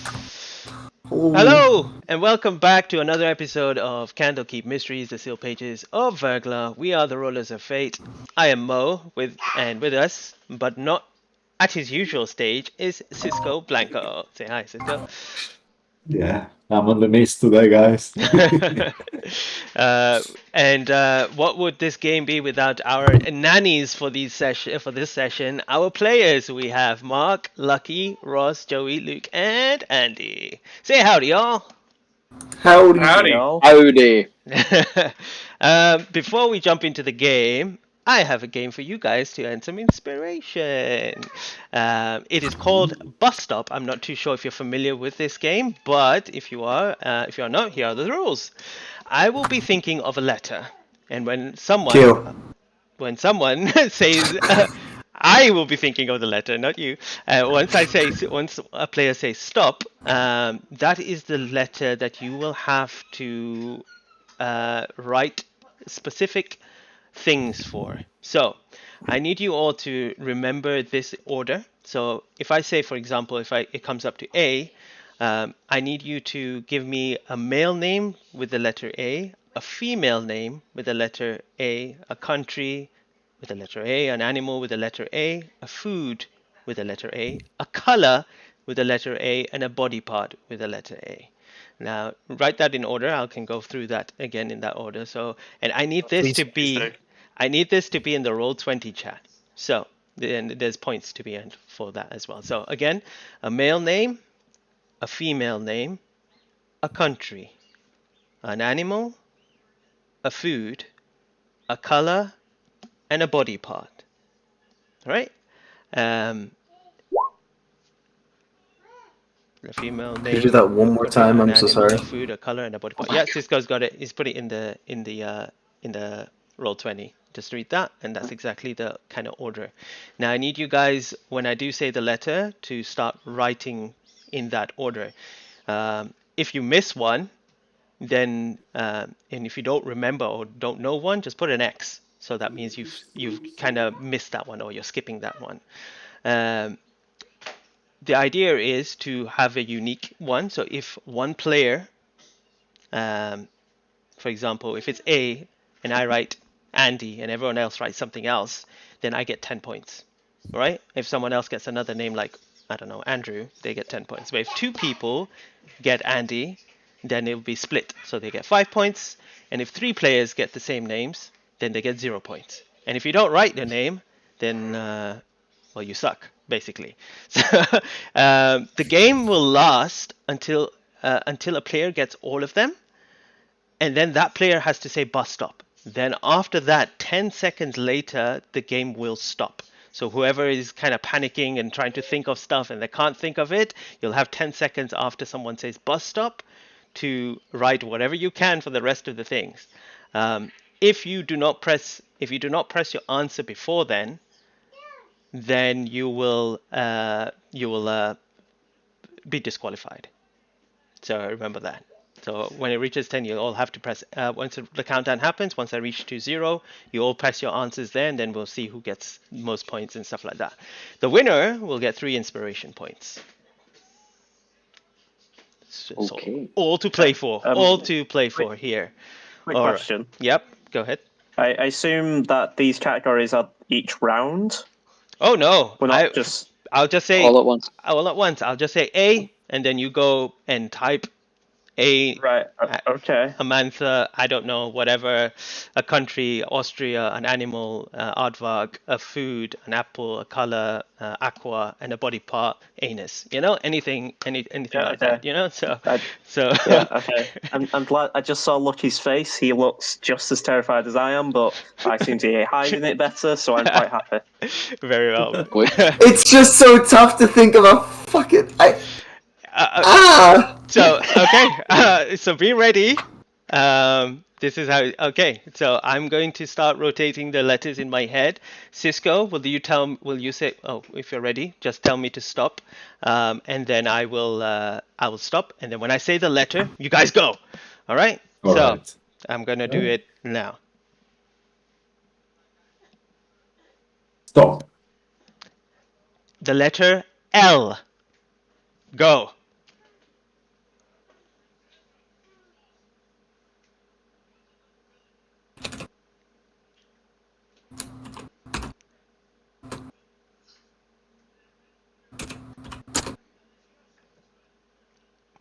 Oh, Hello, and welcome back to another episode of Candlekeep Mysteries, the Sealed Pages of Verglas. We are the Rollers of Fate. I am Mo, with us, but not at his usual stage, is Cisco Blanco. Say hi, Cisco. yeah. I'm on the maze today, guys. uh, and what would this game be without our nannies for this session? Our players. We have Mark, Lucky, Ross, Joey, Luke, and Andy. Say howdy, y'all. Howdy. Howdy. Yo, Howdy. Before we jump into the game, I have a game for you guys to earn some inspiration. It is called Bus Stop. I'm not too sure if you're familiar with this game, but if you are not, here are the rules. I will be thinking of a letter, and Kill. when someone says, I will be thinking of the letter, not you. Once a player says stop, that is the letter that you will have to write specific things for. So I need you all to remember this order. So if I say, for example, it comes up to A, I need you to give me a male name with the letter a female name with the letter a country with the letter A, an animal with the letter a food with the letter a color with the letter A, and a body part with the letter A. Now, write that in order. I can go through that again in that order. So, and Please do. I need this to be in the Roll20 chat. So, then there's points to be earned for that as well. So, again, a male name, a female name, a country, an animal, a food, a color, and a body part. All right? Um, a female could you do that name, one more time? an I'm so animal, sorry. a food, a color, and a body part. Yeah, Cisco's got it. He's put it in the Roll20. Just read that, and that's exactly the kind of order. Now I need you guys, when I do say the letter, to start writing in that order. If you miss one, then and if you don't remember or don't know one, just put an X. So that means you've kind of missed that one or you're skipping that one. Um, the idea is to have a unique one. So if one player, um, for example, if it's A and I write Andy and everyone else writes something else, then I get 10 points, right? If someone else gets another name like, I don't know, Andrew, they get 10 points. But if two people get Andy, then it'll be split. So they get 5 points. And if three players get the same names, then they get 0 points. And if you don't write your name, then well, you suck, basically. So the game will last until a player gets all of them, and then that player has to say bus stop. Then after that, 10 seconds later, the game will stop. So whoever is kind of panicking and trying to think of stuff and they can't think of it, you'll have 10 seconds after someone says bus stop to write whatever you can for the rest of the things. If you do not press your answer before then you will be disqualified. So remember that. So when it reaches 10, you all have to press. Once the countdown happens, once I reach to 0, you all press your answers there, and then we'll see who gets most points and stuff like that. The winner will get 3 inspiration points. So Okay. all to play for. All to play for here. Quick All right. question. Yep. Go ahead. I assume that these categories are each round. Oh no. We're not just. I'll just say All at once. all at once. I'll just say A, and then you go and type A. Right. Okay. Amantha, I don't know, whatever, a country, Austria, an animal, aardvark, a food, an apple, a color, aqua, and a body part, anus. You know, anything Yeah, like okay. that. You know, so I- so Yeah. Okay. I'm glad. I just saw Lucky's face. He looks just as terrified as I am, but I seem to be hiding it better, so I'm quite happy. very well. Wait. It's just so tough to think of a fucking. Uh, Ah! so okay, so be ready. This is how. Okay, so I'm going to start rotating the letters in my head. Cisco, Will you say? Oh, if you're ready, just tell me to stop, and then I will. I will stop, and then when I say the letter, you guys go. All right. All So right. I'm gonna do it now. Stop. The letter L. Go.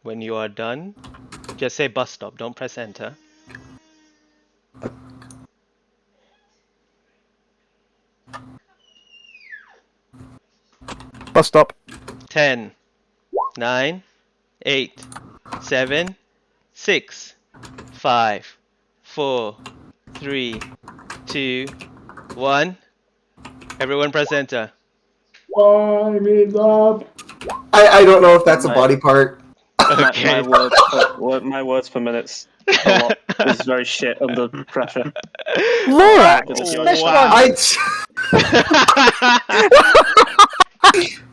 when you are done, just say bus stop. Don't press enter. Bus stop. 10, 9, 8, 7, 6, 5, 4, 3, 2, 1. Everyone press enter. Time is up. I don't know if that's a Right. body part. Okay. My words per minutes a lot is very shit under pressure. Lorax, Wow. special Wow.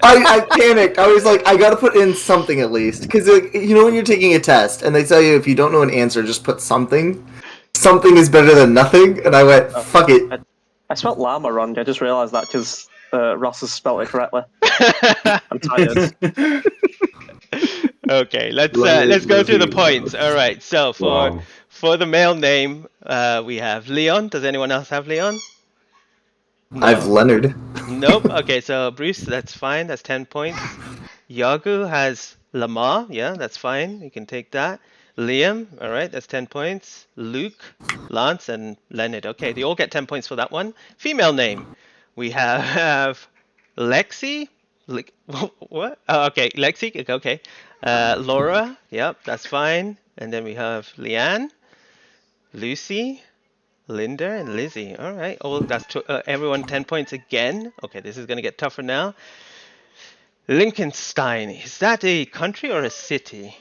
I panicked. I was like, I gotta put in something at least. Because, you know when you're taking a test, and they tell you if you don't know an answer, just put something. Something is better than nothing, and I went, fuck it. I spelled llama wrong. I just realised that because Ross has spelled it correctly. I'm tired. Okay, let's Let go me through the see. points. All right, so Wow. for the male name, we have Leon. Does anyone else have Leon? No. I've Leonard. Nope. Okay, so Bruce, that's fine. That's 10 points. Yagu has Lamar. Yeah, that's fine. You can take that. Liam. All right, that's 10 points. Luke, Lance, and Leonard. Okay, they all get 10 points for that one. Female name. We have Lexi. What? Oh, okay, Lexi. Okay. Laura. Yep, that's fine. And then we have Leanne, Lucy, Linda, and Lizzie. All right. Oh, that's everyone 10 points again. Okay, this is gonna get tougher now. Liechtenstein. Is that a country or a city?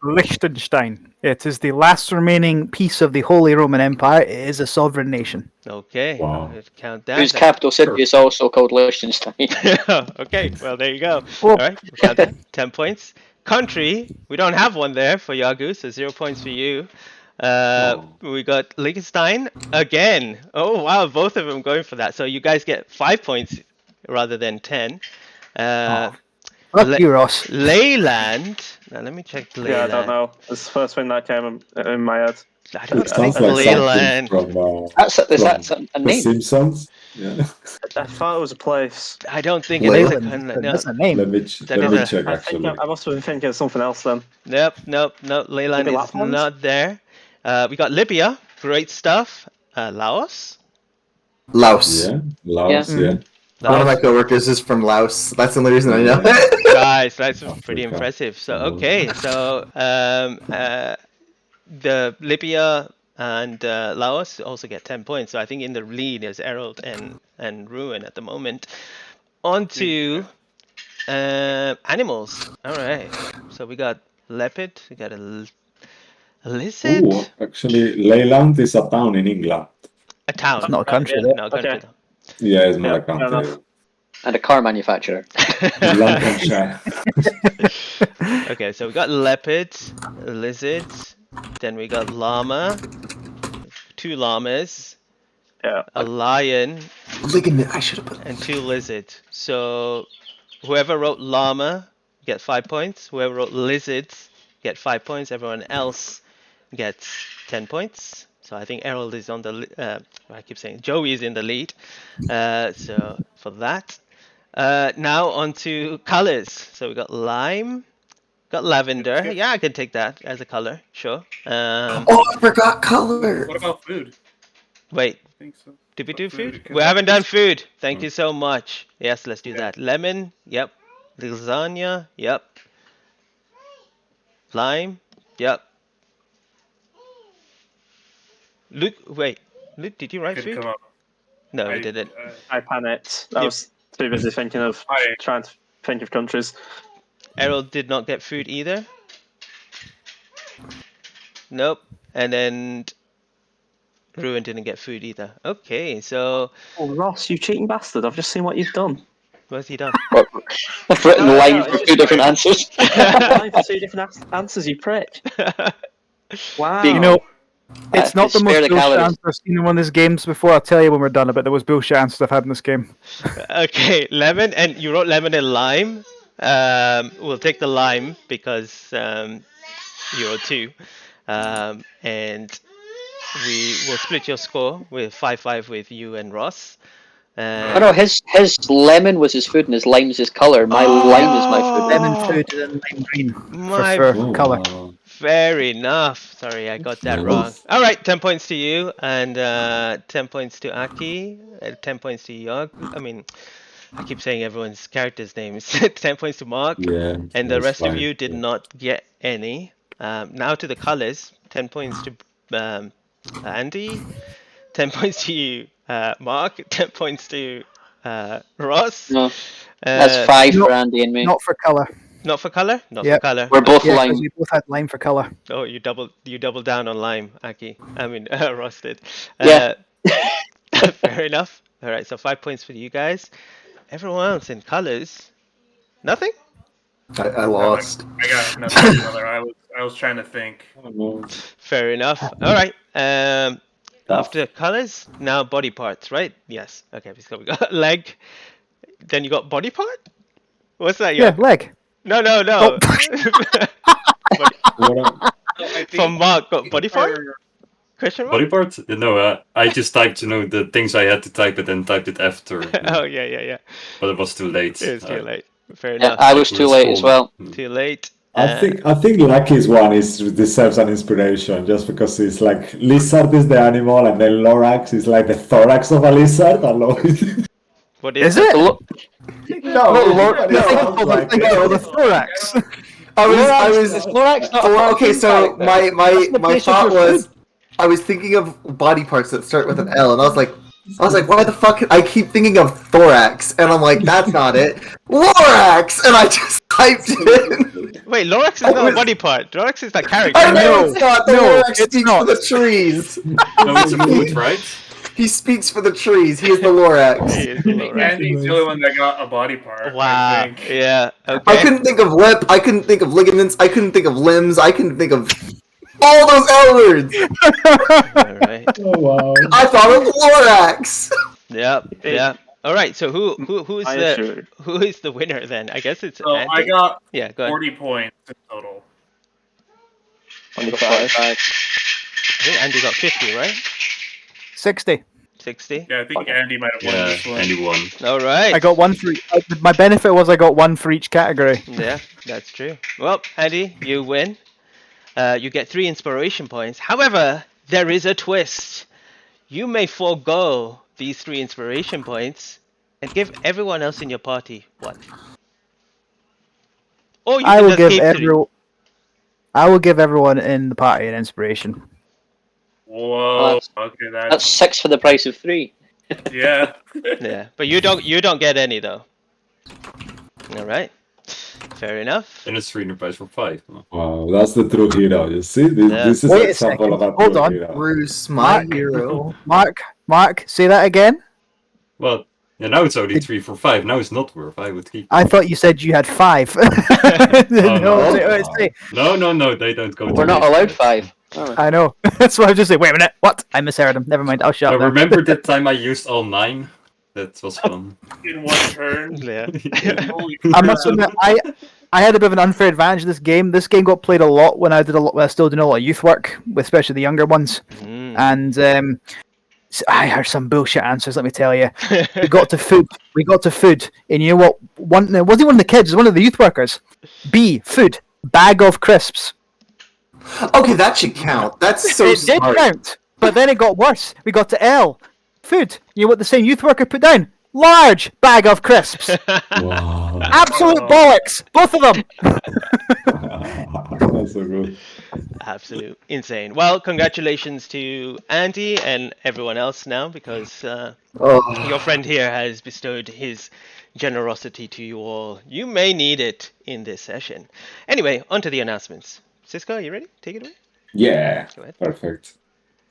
Liechtenstein. It is the last remaining piece of the Holy Roman Empire. It is a sovereign nation. Okay. Wow. Let's count that. Whose capital city is also called Liechtenstein. Okay. Well, there you go. Oh. All right. We'll count that. 10 points. Country. We don't have one there for Yagu, so 0 points for you. We got Liechtenstein again. Oh wow, both of them going for that. So you guys get 5 points rather than 10. Fuck you, Ross. Leyland. Now let me check Leyland. Yeah, I don't know. It's the first thing that came in my head. I don't It think sounds like Leyland. something from, Is that from a The name? Simpsons. Yeah. I thought it was a place. I don't think it is a Leyland. no. That's a name. Let me That let is me a- check I think actually. I must have been thinking of something else then. Nope. Leyland Maybe is Lapland? not there. We got Libya. Great stuff. Laos. Laos. Yeah, Laos. Yeah. Yeah. One of my Laos. coworkers is from Laos. That's the only reason I know. Guys, that's pretty Africa. impressive. So Oh. okay, so the Libya and Laos also get 10 points. So I think in the lead is Errol and Ruin at the moment. On to animals. All right. So we got leopard. We got a lizard. Ooh, actually, Leyland is a town in England. A town. It's not a country. Yeah. No, country. Okay. Yeah, it's not Yeah, a fair country. enough. And a car manufacturer. Lancashire. Okay, so we got leopard, lizards, then we got llama, 2 llamas, Yeah. a lion, Ligament. I should have put. and 2 lizards. So whoever wrote llama get 5 points. Whoever wrote lizards get 5 points. Everyone else gets 10 points. So I think Errol is on the. I keep saying Joey is in the lead. So for that. Now on to colors. So we got lime, got lavender. Yeah, I can take that as a color. Sure. Oh, I forgot color. What about food? Wait. I think so. Did we do Food, food? can We I- haven't done food. Thank you so much. Yes, let's do Yeah. that. Lemon. Yep. Lasagna. Yep. Lime. Yep. Luke, wait. Luke, did you write Could food? come up. No, we I- didn't. I panicked. I Yep. was too busy thinking of trying to think of countries. Errol did not get food either. Nope. And then Ruin didn't get food either. Okay, so Oh, Ross, you cheating bastard! I've just seen what you've done. what's he done? I've written No, line it's for just 2 different like- answers. Applying for 2 different answers, you prick. Wow. You know, it's not the spare most the bullshit calories. answer I've seen in one of these games before. I'll tell you when we're done about the most bullshit answers I've had in this game. Okay, lemon, and you wrote lemon and lime. We'll take the lime because you wrote 2. And we will split your score with 5-5 with you and Ross. Oh no, his lemon was his food and his lime's his colour. My lime is my food. Lemon Oh, food and lime green my for Oh, colour. wow. Fair enough. Sorry, I got that Nice. wrong. All right, 10 points to you, and 10 points to Aki, 10 points to Yog. I mean, I keep saying everyone's characters' names. 10 points to Mark, Yeah. and the that's rest of fine. you did not get any. Now to the colors. 10 points to Andy, 10 points to you, Mark, 10 points to Ross. No, that's 5 no, for Andy and me. Not for colour. Not for color? Not Yep. for color. We're both Yeah, lime. because we both had lime for colour. Oh, you double down on lime, Aki. I mean, Ross did. Yeah. Fair enough. All right, so 5 points for you guys. Everyone else in colors, nothing. I lost. I got nothing, brother. I was trying to think. Oh, no. Fair enough. All right. Tough. After colors, now body parts, right? Yes. Okay. So we got leg. Then you got body part. What's that? Yeah, leg. No. Oh. What From Mark, got body part? Question mark? Body part? No, I just typed, the things I had to type it and typed it after. Oh yeah. But it was too late. It was too late. Fair Yeah, enough. I was too late as well. Too late. I think Lucky's one deserves an inspiration just because it's like lizard is the animal and then Lorax is like the thorax of a lizard. What Is is it? Look, No, The thorax. I was Lorax not well, okay, fucking so character. my the place thought of your was I was thinking of body parts that start with an L, and I was like, why the fuck? I keep thinking of thorax, and I'm like, that's not it. Lorax, and I just typed it. Wait, Lorax is not a body part. Lorax is that character. I know No, it's not. The no, Lorax it's speaks not. for the trees. No, it's a food, right? He speaks for the trees. He is the Lorax. He is the Lorax. Andy's the only one that got a body part. Wow. I think. Yeah. I Okay. couldn't think of lip. I couldn't think of ligaments. I couldn't think of limbs. I couldn't think of all those L words. All right. Oh wow. I thought of Lorax. Yep. Yeah. All right. So who is I the assured. who is the winner then? I guess it's So Andy. I got Yeah. Go ahead. 40 points in total. 25. I think Andy got 50, right? 60. 60. Yeah, I think Andy might have won Yeah, this one. Andy won. All right. I got one for each. My benefit was I got one for each category. Yeah, that's true. Well, Andy, you win. You get 3 inspiration points. However, there is a twist. You may forego these 3 inspiration points and give everyone else in your party 1. Or you I can will just give keep 3. I will give everyone in the party an inspiration. Whoa. Okay, That's 6 for the price of 3. yeah. Yeah, but you don't get any though. All right. Fair enough. And it's 300 price for 5. Wow, that's the true hero. You see, this is Wait an a example of a second, hold true on. hero. Bruce, my Mark. hero. Mark, say that again. Well, yeah, now it's only 3 for 5. Now it's not worth. I would keep. I thought you said you had 5. no. No, they don't go. We're to not me. allowed 5. Oh. I know. That's why I was just saying, wait a minute. What? I misheard him. Never mind. I'll shut I up. then. remember that time I used all 9. That was fun. In one turn. Yeah. Holy I must crap. admit, I had a bit of an unfair advantage in this game. This game got played a lot when I was still doing a lot of youth work, especially the younger ones. Mm. And I heard some bullshit answers. Let me tell you. We got to food, and you know what? It wasn't one of the kids. It was one of the youth workers. B, food, bag of crisps. Okay, that should count. That's so It did smart. count, but then it got worse. We got to L, food. You know what the same youth worker put down? Large bag of crisps. Wow. Absolute bollocks, both of them. That's so good. Absolute insane. Well, congratulations to Andy and everyone else now because Oh. your friend here has bestowed his generosity to you all. You may need it in this session. Anyway, on to the announcements. Cisco, are you ready? Take it away. Yeah, Go ahead. perfect.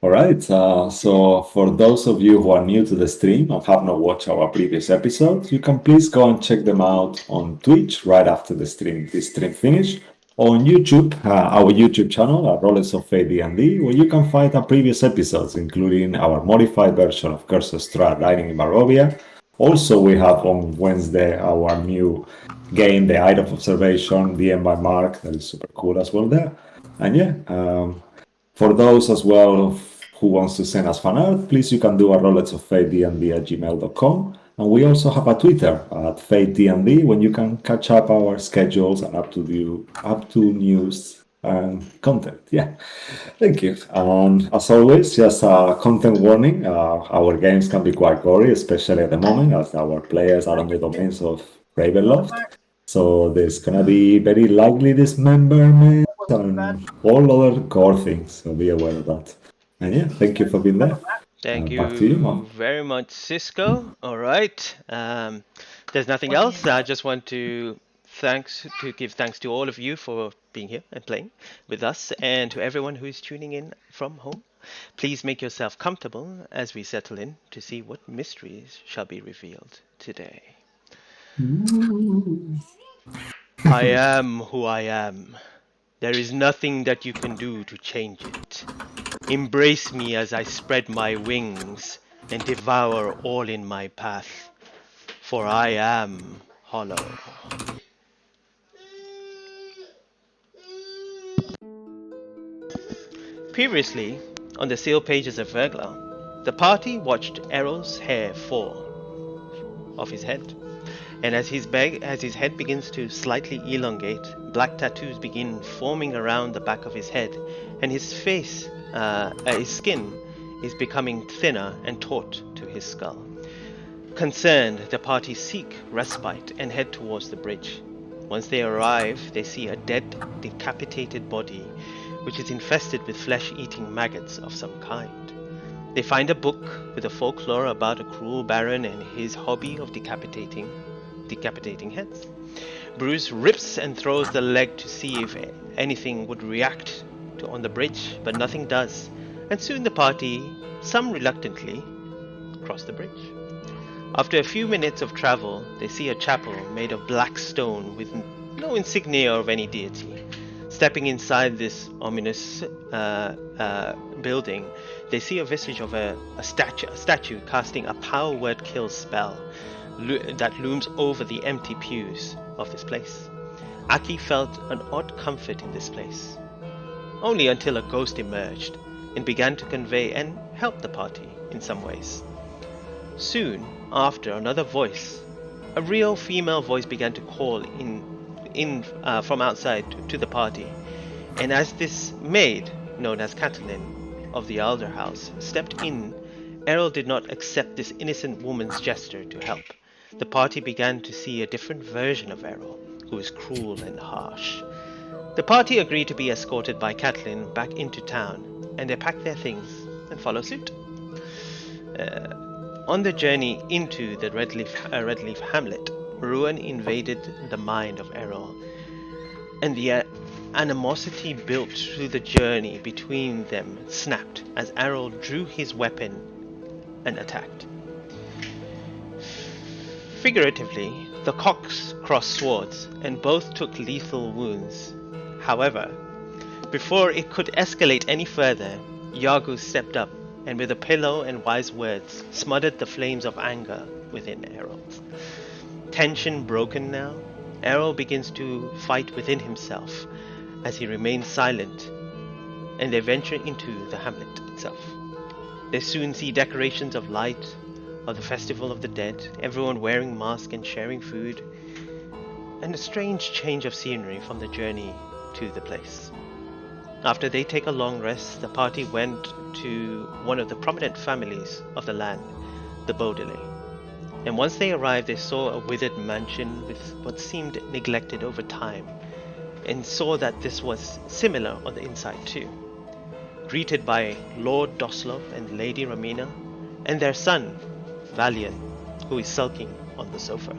All right. So for those of you who are new to the stream and have not watched our previous episodes, you can please go and check them out on Twitch right after this stream finished. On YouTube, our YouTube channel, Rollers of Fate D&D, where you can find our previous episodes, including our modified version of Curse of Strahd Riding in Barovia. Also, we have on Wednesday our new game, The Eye of Observation, DM by Mark, that is super cool as well there. And yeah, for those as well who wants to send us fan art, please you can do at rolletsoffate@gmail.com. And we also have a Twitter at FateDND when you can catch up our schedules and up to news and content. Yeah, thank you. And as always, just a content warning: our games can be quite gory, especially at the moment, as our players are on the domains of Ravenloft. So there's gonna be very likely dismemberment and all other gore things. So be aware of that. And yeah, thank you for being there. Thank Back to you, you Mom. very much, Cisco. All right. There's nothing else. I just want to give thanks to all of you for being here and playing with us, and to everyone who is tuning in from home. Please make yourself comfortable as we settle in to see what mysteries shall be revealed today. I am who I am. There is nothing that you can do to change it. Embrace me as I spread my wings and devour all in my path, for I am hollow. Previously, on the sealed pages of Verglas, the party watched Errol's hair fall off his head, and as his head begins to slightly elongate, black tattoos begin forming around the back of his head, and his skin is becoming thinner and taut to his skull. Concerned, the party seek respite and head towards the bridge. Once they arrive, they see a dead, decapitated body, which is infested with flesh-eating maggots of some kind. They find a book with a folklore about a cruel baron and his hobby of decapitating heads. Bruce rips and throws the leg to see if anything would react on the bridge, but nothing does, and soon the party, some reluctantly, cross the bridge. After a few minutes of travel, they see a chapel made of black stone with no insignia of any deity. Stepping inside this ominous building, they see a vestige of a statue casting a power word kill spell that looms over the empty pews of this place. Aki felt an odd comfort in this place, only until a ghost emerged and began to convey and help the party in some ways. Soon after, another voice, a real female voice, began to call in from outside to the party, and as this maid, known as Catelyn of the Alder House, stepped in, Errol did not accept this innocent woman's gesture to help. The party began to see a different version of Errol, who is cruel and harsh. The party agreed to be escorted by Catelyn back into town, and they pack their things and follow suit. On the journey into the Redleaf hamlet, ruin invaded the mind of Errol, and the animosity built through the journey between them snapped as Errol drew his weapon and attacked. Figuratively, the cocks crossed swords, and both took lethal wounds. However, before it could escalate any further, Yagu stepped up and with a pillow and wise words smothered the flames of anger within Errol. Tension broken now, Errol begins to fight within himself as he remains silent, and they venture into the hamlet itself. They soon see decorations of light of the Festival of the Dead, everyone wearing masks and sharing food, and a strange change of scenery from the journey to the place. After they take a long rest, the party went to one of the prominent families of the land, the Beaudelet. And once they arrived, they saw a withered mansion with what seemed neglected over time, and saw that this was similar on the inside too. Greeted by Lord Doslov and Lady Ramina, and their son, Valiant, who is sulking on the sofa.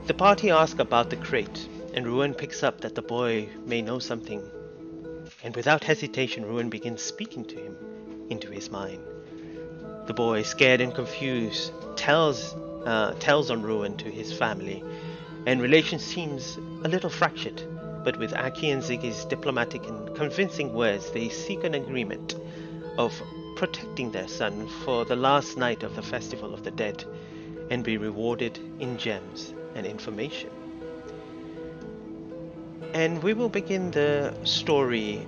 The party asks about the crate, and Ruin picks up that the boy may know something. And without hesitation, Ruin begins speaking to him into his mind. The boy, scared and confused, tells on Ruin to his family, and relations seems a little fractured, but with Aki and Ziggy's diplomatic and convincing words, they seek an agreement of protecting their son for the last night of the Festival of the Dead, and be rewarded in gems and information. And we will begin the story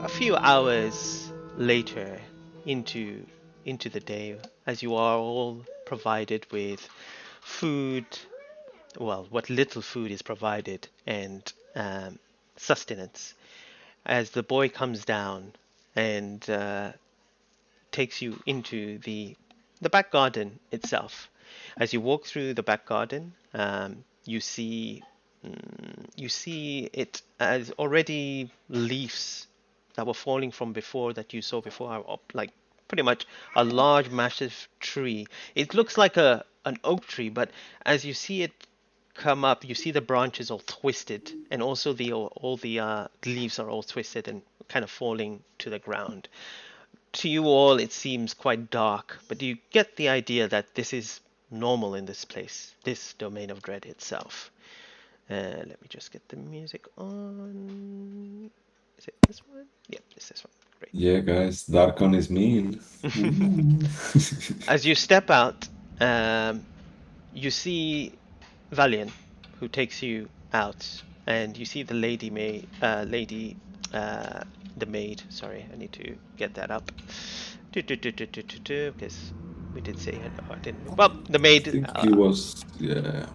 a few hours later into the day, as you are all provided with food, well, what little food is provided, and sustenance, as the boy comes down and takes you into the back garden itself. As you walk through the back garden, you see it as already leaves that were falling from before, that you saw before, are up, like pretty much a large, massive tree. It looks like an oak tree, but as you see it come up, you see the branches all twisted, and also all the leaves are all twisted and kind of falling to the ground. To you all, it seems quite dark, but you get the idea that this is normal in this place, this domain of dread itself. Let me just get the music on. Is it this one? Yep, it's this one. Great. Yeah, guys, Darkon is mean. As you step out, you see Valiant, who takes you out, and you see the the maid. Sorry, I need to get that up. Because we did say it. Oh, I didn't. Well, the I maid. think it was, yeah,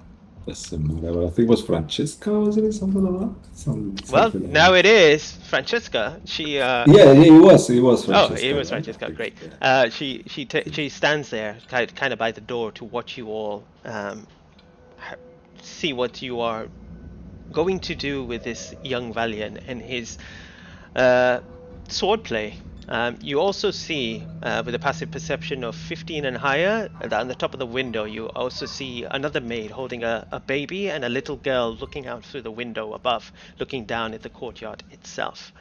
doesn't matter, but I think it was Francesca, wasn't it? Something like that? Well, Something like now that. it is Francesca. She. Yeah, it was Oh, Francesca. it was Right? Francesca. Great. Yeah. She stands there, kind of by the door, to watch you all see what you are going to do with this young Valiant and his swordplay. You also see, with a passive perception of 15 and higher, that on the top of the window, you also see another maid holding a baby and a little girl looking out through the window above, looking down at the courtyard itself.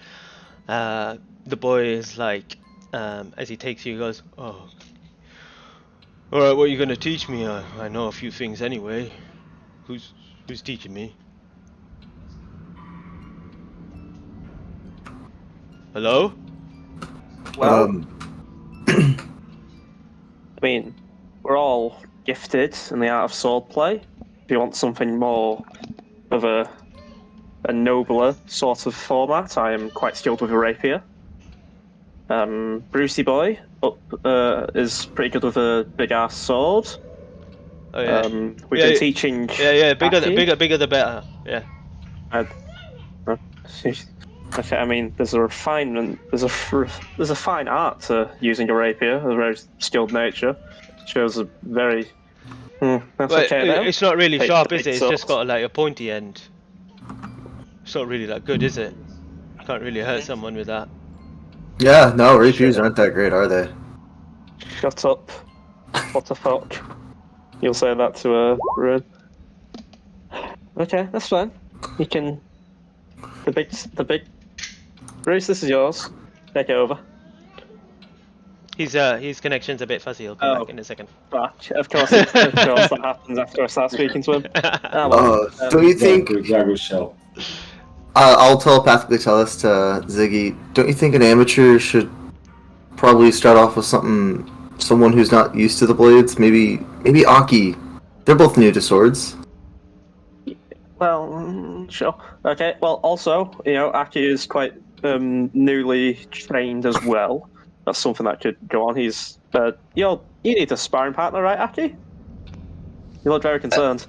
The boy is like, as he takes you, he goes, "Oh, all right. What are you gonna teach me? I know a few things anyway. Who's teaching me? Hello? Well, I mean, we're all gifted in the art of swordplay. If you want something more of a nobler sort of format, I am quite skilled with a rapier. Brucey boy is pretty good with a big ass sword. Oh yeah. We've been teaching. Yeah. Bigger, Aki. bigger the better. Yeah. Okay, I mean, there's a refinement. There's a fine art to using a rapier, a very skilled nature. Shows a very. That's Well, okay now. it's not really Take sharp, the is big it? It's just sword. got like a pointy end. It's not really that good, is it? Can't really hurt someone with that. Yeah, no, rapiers aren't that great, are they? Shut up. What the fuck? You'll say that to a Ruin. Okay, that's fine. You can. The big. Bruce, this is yours. Take it over. His connection's a bit fuzzy. He'll come Oh. back in a second. Fuck. Of course that happens after I start speaking to him. Don't you think? Jago shell. I'll telepathically tell this to Ziggy. Don't you think an amateur should probably start off with someone who's not used to the blades? Maybe Aki. They're both new to swords. Well, sure. Okay. Well, also, Aki is quite newly trained as well. That's something that could go on. He's, you need a sparring partner, right, Aki? You look very concerned.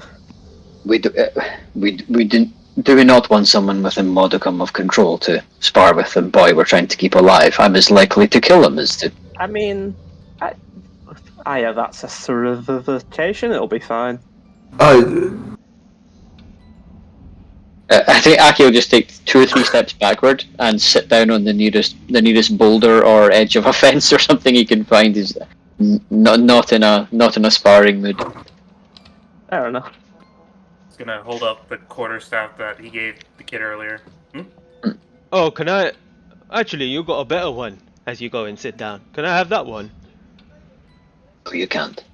We didn't. Do we not want someone with a modicum of control to spar with the boy we're trying to keep alive? I'm as likely to kill him as to. I mean, I have access to revivification. It'll be fine. I think Aki will just take 2 or 3 steps backward and sit down on the nearest boulder or edge of a fence or something he can find. He's not in a sparring mood. Fair enough. He's gonna hold up the quarterstaff that he gave the kid earlier. Oh, can I? Actually, you got a better one. As you go and sit down, can I have that one? No, you can't.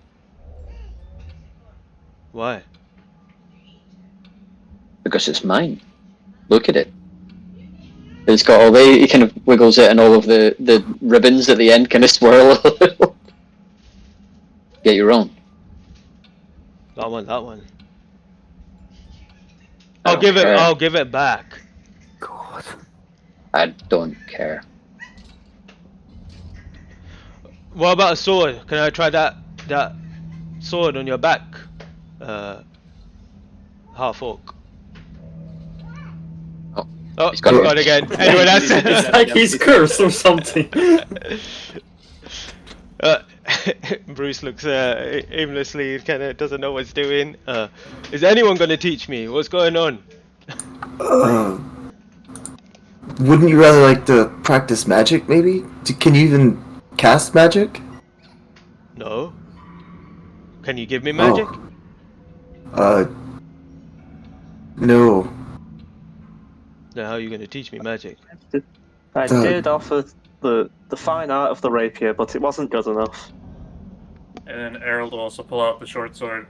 Why? Because it's mine. Look at it. It's got all he kind of wiggles it and all of the ribbons at the end kind of swirl a little. Get your own. I want that one. I I'll don't care. I'll give it back. God. I don't care. What about a sword? Can I try that sword on your back? Half orc. Oh, he's gone again. Anyone else? It's like he's cursed or something. Bruce looks aimlessly, kind of doesn't know what he's doing. Is anyone going to teach me? What's going on? Wouldn't you rather like to practice magic, maybe? Can you even cast magic? No. Can you give me magic? No. Now, how are you going to teach me magic? I did offer the fine art of the rapier, but it wasn't good enough. And then Errol will also pull out the short sword.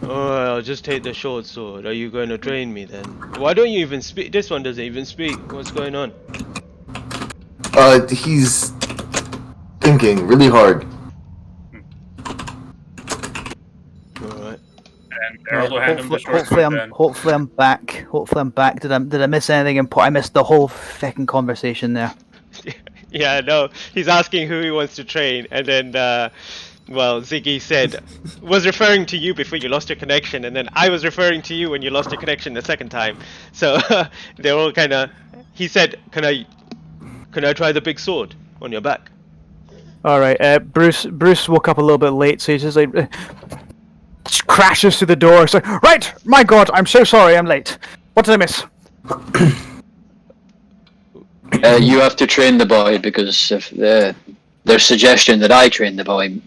Alright, I'll just take the short sword. Are you going to train me then? Why don't you even speak? This one doesn't even speak. What's going on? He's thinking really hard. Alright. And Errol will hand him the short Hopefully sword then. hopefully I'm back. Hopefully I'm back. Did I miss anything important? I missed the whole fucking conversation there. Yeah, no. He's asking who he wants to train, and then, well, Ziggy was referring to you before you lost your connection, and then I was referring to you when you lost your connection the second time. So they're all kind of. He said, "Can I try the big sword on your back?" All right. Bruce woke up a little bit late, so he's just like crashes through the door. It's like, right, my God, I'm so sorry, I'm late. What did I miss? You have to train the boy because if their suggestion that I train the boy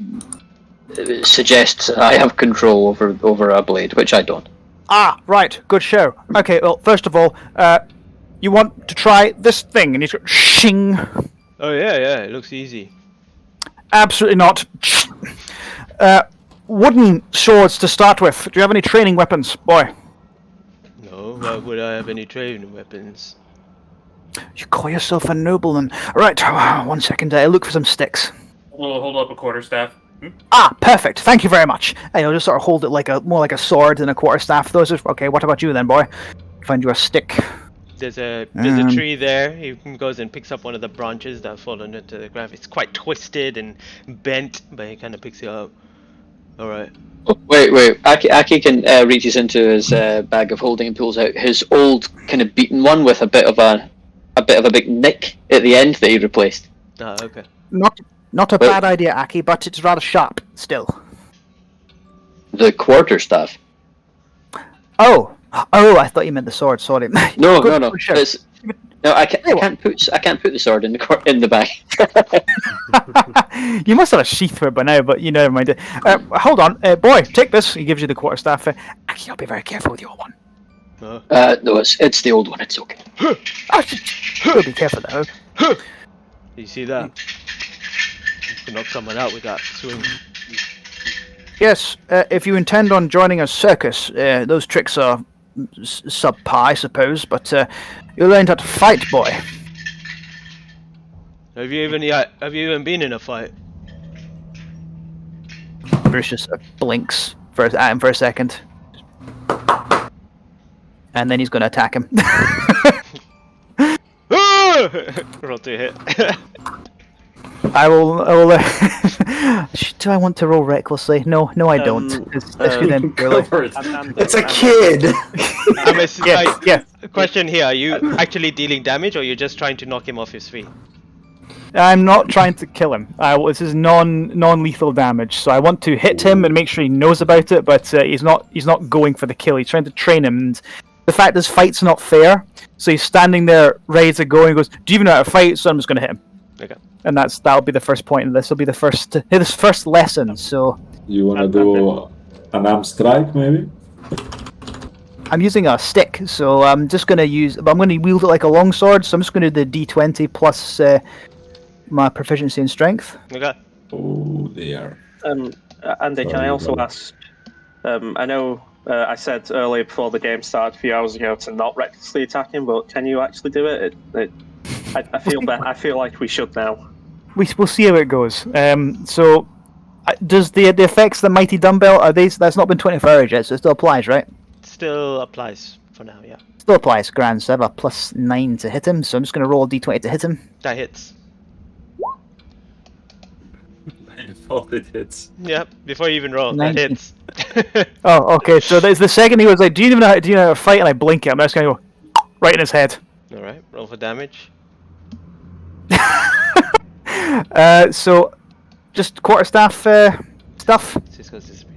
suggests I have control over a blade, which I don't. Ah, right, good show. Okay, well, first of all, you want to try this thing, and he's got shing. Oh yeah, it looks easy. Absolutely not. Wooden swords to start with. Do you have any training weapons, boy? No, why would I have any training weapons? You call yourself a nobleman. Right, 1 second, look for some sticks. We'll hold up a quarterstaff. Ah, perfect. Thank you very much. And you'll just sort of hold it like more like a sword than a quarterstaff. Those are okay. What about you then, boy? Find you a stick. There's a tree there. He goes and picks up one of the branches that have fallen into the ground. It's quite twisted and bent, but he kind of picks it up. All right. Oh, wait. Aki can reaches into his bag of holding and pulls out his old kind of beaten one with a bit of a big nick at the end that he replaced. Ah, okay. Not a bad idea, Aki, but it's rather sharp still. The quarterstaff. Oh, I thought you meant the sword. Sorry. No. Sure. No, I can't put the sword in the bag. You must have a sheath for it by now, but you never mind. Hold on, boy, take this. He gives you the quarterstaff. Aki, I'll be very careful with your one. No, it's the old one. It's okay. Be careful though. You see that? You can knock someone out with that swing. Yes, if you intend on joining a circus, those tricks are subpar, I suppose, but you'll learn how to fight, boy. Have you even been in a fight? Bruce just blinks at him for a second. And then he's going to attack him. Roll to hit. I will. Do I want to roll recklessly? No, I don't. This could end poorly. It's a kid! Yeah. Question here: are you actually dealing damage, or are you just trying to knock him off his feet? I'm not trying to kill him. This is non-lethal damage, so I want to hit him and make sure he knows about it. But he's not going for the kill. He's trying to train him. And the fact this fight's not fair, so he's standing there ready to go. And he goes, "Do you even know how to fight?" So I'm just going to hit him. Okay. And that'll be the first point, and this will be the first lesson. So You want to do an arm strike, maybe? I'm using a stick, so I'm just going to I'm going to wield it like a longsword. So I'm just going to do the D20 plus my proficiency in strength. Okay. Oh dear. Andy, can I also ask? I know I said earlier before the game started a few hours ago to not recklessly attack him, but can you actually do it? I feel like we should now. We'll see how it goes. So, does the effects of the mighty dumbbell that's not been 24 hours yet, so it still applies, right? Still applies for now, yeah. Still applies, grand. So I have a +9 to hit him, so I'm just going to roll a d20 to hit him. That hits. default it hits. Yep, before you even roll, that 19. hits. Oh, okay. So there's the second he was like, "Do you know how to fight?" And I blink at him. I'm just gonna go right in his head. Alright, roll for damage. So just quarterstaff stuff. Cisco's disappeared.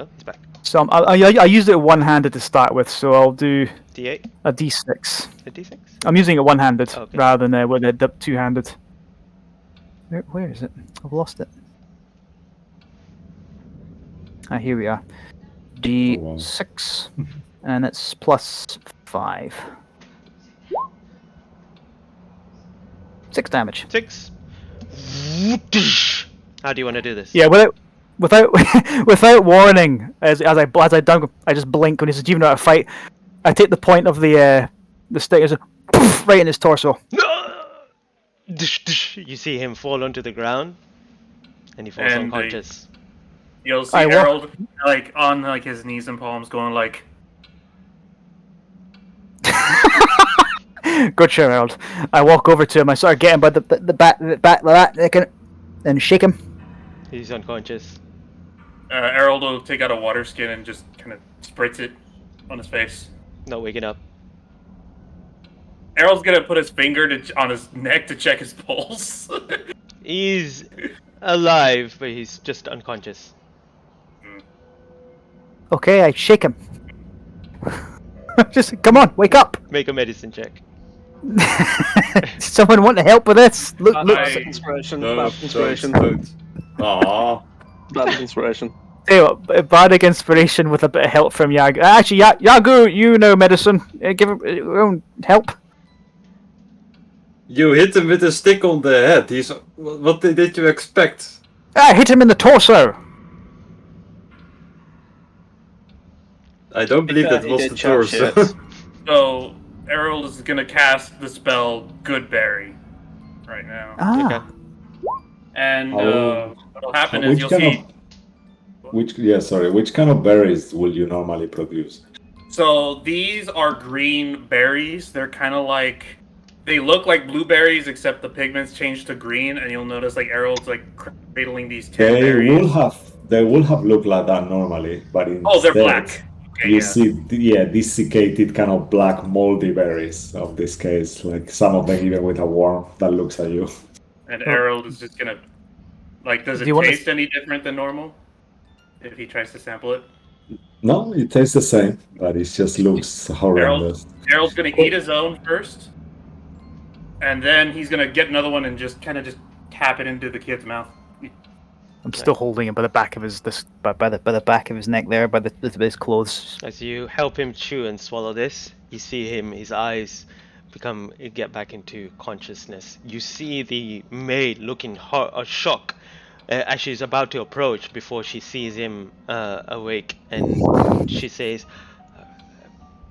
Oh, he's back. So I used it one-handed to start with, so I'll do D8? a D6. A D6? I'm using it one-handed Okay. rather than with a two-handed. Where is it? I've lost it. Ah, here we are. D6, and it's +5. 6 damage. 6. How do you want to do this? Yeah, without without warning, as I dunk, I just blink when he says, "Do you know how to fight?" I take the point of the stick and just right in his torso. You see him fall onto the ground, and he falls And unconscious. You'll see I walk- Harold like on like his knees and palms, going like, Good show, Harold. I walk over to him. I sort of get him by the back like that, and shake him. He's unconscious. Harold will take out a water skin and just kind of spritz it on his face. Not waking up. Harold's gonna put his finger on his neck to check his pulse. He's alive, but he's just unconscious. Okay, I shake him. Just come on, wake up! Make a medicine check. Someone want to help with this? Look, Bad inspiration. Bad inspiration. Aww. Bad inspiration. Hey, bardic inspiration with a bit of help from Yagu. Actually, Yagu, you know medicine. Give him help. You hit him with a stick on the head. He's. What did you expect? I hit him in the torso. I don't believe that He was did the chat torso. shit. So Harold is gonna cast the spell Goodberry right now, Ah, and Oh. what'll happen is Which you'll kind see. which kind of berries will you normally produce? So these are green berries. They're kind of like, they look like blueberries, except the pigments change to green, and you'll notice like Harold's like cradling these 10 They berries. will have looked like that normally, but instead Oh, they're black. Okay, you yeah. see desiccated kind of black moldy berries of this case, like some of them even with a worm that looks at you. And Harold is just gonna, like, does Do it you want to- taste any different than normal? If he tries to sample it, No, it tastes the same, but it just looks horrendous. Harold's gonna eat his own first, and then he's gonna get another one and just kind of just tap it into the kid's mouth. I'm still holding him by the back of his by the back of his neck there, by his clothes. As you help him chew and swallow this, you see his eyes get back into consciousness. You see the maid looking shocked as she's about to approach before she sees him awake, and she says,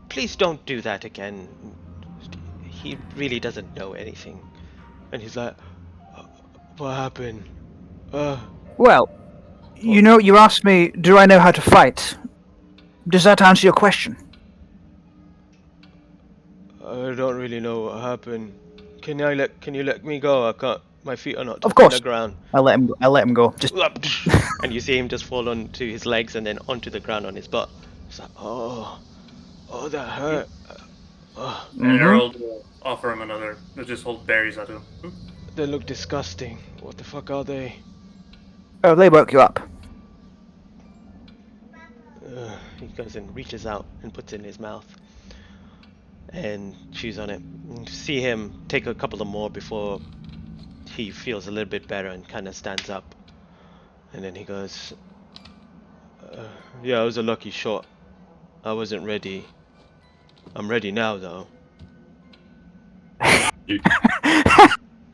"Please don't do that again. He really doesn't know anything." And he's like, "What happened?" Well, you asked me, do I know how to fight? Does that answer your question? I don't really know what happened. Can you let me go? I can't. My feet are not Of touching course. the ground. I'll let him go. Just And you see him just fall onto his legs and then onto the ground on his butt. It's like, oh, that hurt. And Harold will offer him another. They'll just hold berries out to him. They look disgusting. What the fuck are they? oh, they woke you up. He goes and reaches out and puts it in his mouth and chews on it. You see him take a couple of more before he feels a little bit better and kind of stands up. And then he goes, yeah, it was a lucky shot. I wasn't ready. I'm ready now, though.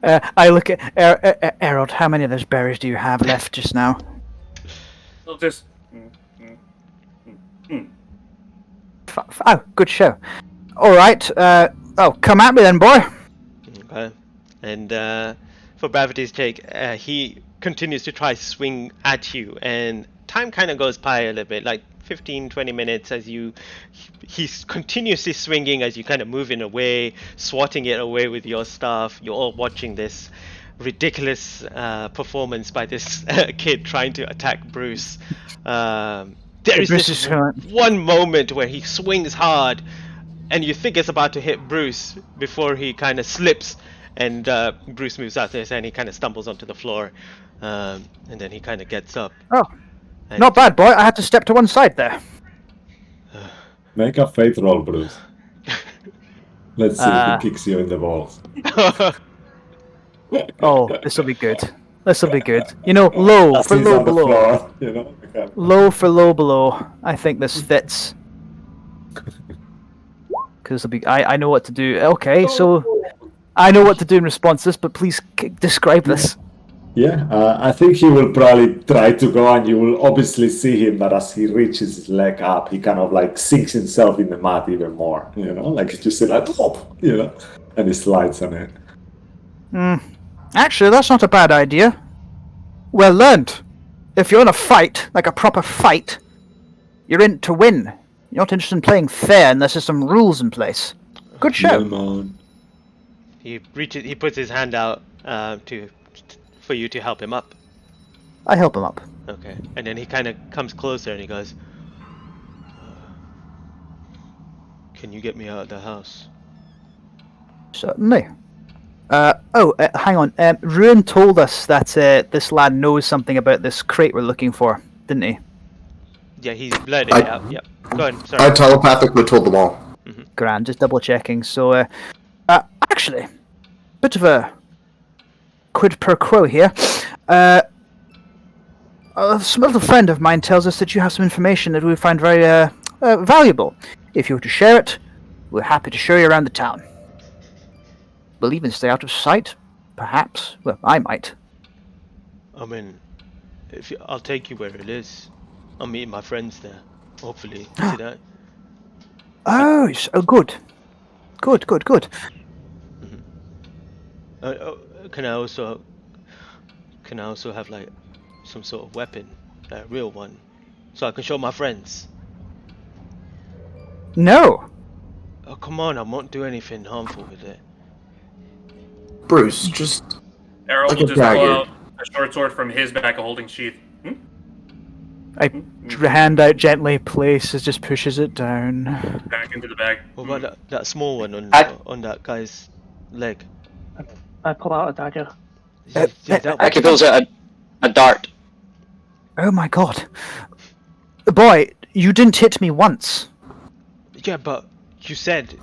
I look at Harold. How many of those berries do you have left just now? They'll just. Oh, good show. All right. Come at me then, boy. Okay. And for Bravity's take, he continues to try swing at you, and time kind of goes by a little bit, like 15-20 minutes as he's continuously swinging as you kind of moving away, swatting it away with your staff. You're all watching this. ridiculous performance by this kid trying to attack Bruce. There is Bruce this is going- one moment where he swings hard, and you think it's about to hit Bruce before he kind of slips, and Bruce moves out there and he kind of stumbles onto the floor, and then he kind of gets up. Oh, And not bad, boy. I had to step to one side there. Make a faith roll, Bruce. Let's see if he kicks you in the balls. Oh, this will be good. This will be good. You know, low As for he's low on the below. floor, you know. Okay. Low for low below. I think this fits. Because I know what to do. Okay, so I know what to do in response to this, but please describe this. Yeah, I think he will probably try to go, and you will obviously see him that as he reaches his leg up, he kind of like sinks himself in the mat even more, you know, like you see like, "Pop," you know, and he slides on it. Actually, that's not a bad idea. Well learned. If you're in a fight, like a proper fight, you're in to win. You're not interested in playing fair unless there's some rules in place. Good show. Yeah, man. He puts his hand out for you to help him up. I help him up. Okay, and then he kind of comes closer and he goes, "Can you get me out of the house?" Certainly. Hang on. Ruin told us that this lad knows something about this crate we're looking for, didn't he? Yeah, he's blurted it out. Yep. Go on. I Sorry. telepathically told them all. Grand, just double checking. So, actually, bit of a quid pro quo here. A little friend of mine tells us that you have some information that we find very valuable. If you were to share it, we're happy to show you around the town. We'll even stay out of sight, perhaps. Well, I might. I mean, I'll take you where it is. I'm meeting my friends there. Hopefully, see that. Oh, good. Good. Can I also have like some sort of weapon, like a real one, so I can show my friends? No. Oh come on! I won't do anything harmful with it. Bruce, just Errol Like will a just pull dagger. out a short sword from his back, a holding sheath. I hand out gently, places, just pushes it down. Back into the bag. What about that small one on that guy's leg? I pull out a dagger. Yeah, that Aki pulls out a dart. Oh my god. Boy, you didn't hit me once. Yeah, but you said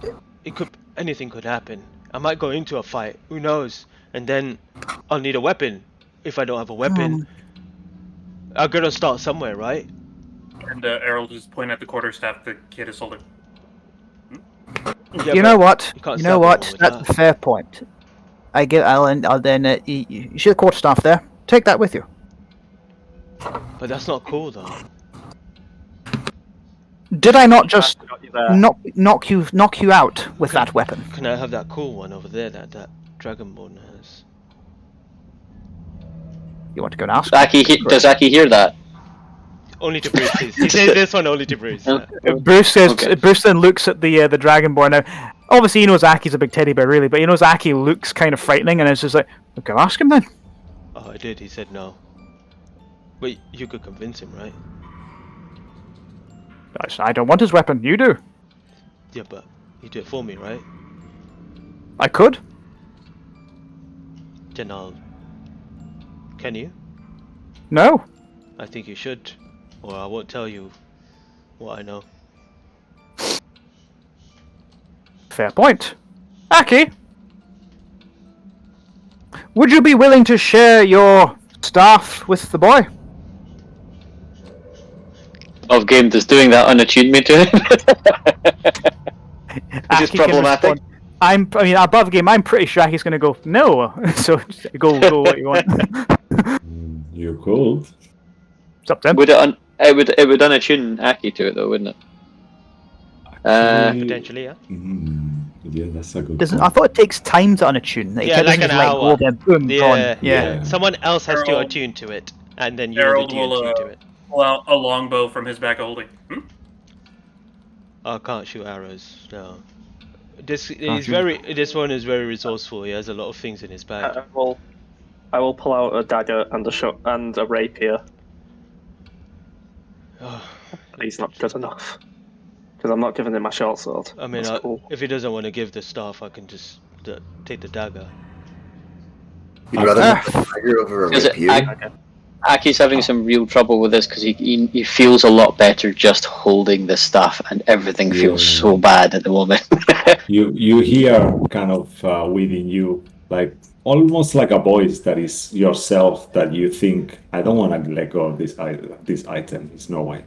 anything could happen. I might go into a fight. Who knows? And then I'll need a weapon. If I don't have a weapon, I gotta start somewhere, right? And Errol just point at the quarterstaff the kid is holding. Yeah, You know but what? you can't You know stab what? anyone with That's that. a fair point. I'll then you see the quarterstaff there? Take that with you. But that's not cool though. Did I not just Got you there. knock you out with that weapon? Can I have that cool one over there that Dragonborn has? You want to go and ask? Does Aki hear that? Only to Bruce, please. He says this one only to Bruce. Oh. Bruce says. Okay. Bruce then looks at the Dragonborn. Now, obviously, he knows Aki's a big teddy bear, really, but he knows Aki looks kind of frightening, and it's just like, okay, I'll ask him then. Oh, I did. He said no. Wait, you could convince him, right? I don't want his weapon. You do. Yeah, but you do it for me, right? I could. Then Can you? No. I think you should, or I won't tell you what I know. Fair point. Aki, would you be willing to share your staff with the boy? Of game, does doing that unattuned me to him? Is this Aki can problematic? respond. I mean, above game, I'm pretty sure Aki's going to go, no. So just go what you want. You could. It's up to him. It would unattune Aki to it though, wouldn't it? Potentially, yeah. Yeah, that's a good Doesn't, point. I thought it takes time to unattune. It Yeah, like doesn't an just, hour. oh, then boom, gone. Yeah. Someone else has to Harold- attune to it, and then you Harold will will attune to it. pull out a longbow from his back, a holding. I can't shoot arrows. No. This Can't is shoot. very. This one is very resourceful. He has a lot of things in his bag. Well, I will pull out a dagger and a rapier. But he's not good enough. Because I'm not giving him my short sword. I mean, That's cool. if he doesn't want to give the staff, I can just take the dagger. You'd rather have a dagger over a rapier? Aki's having some real trouble with this because he feels a lot better just holding the staff, and everything feels so bad at the moment. You hear kind of within you, like almost like a voice that is yourself, that you think, I don't want to let go of this item. There's no way.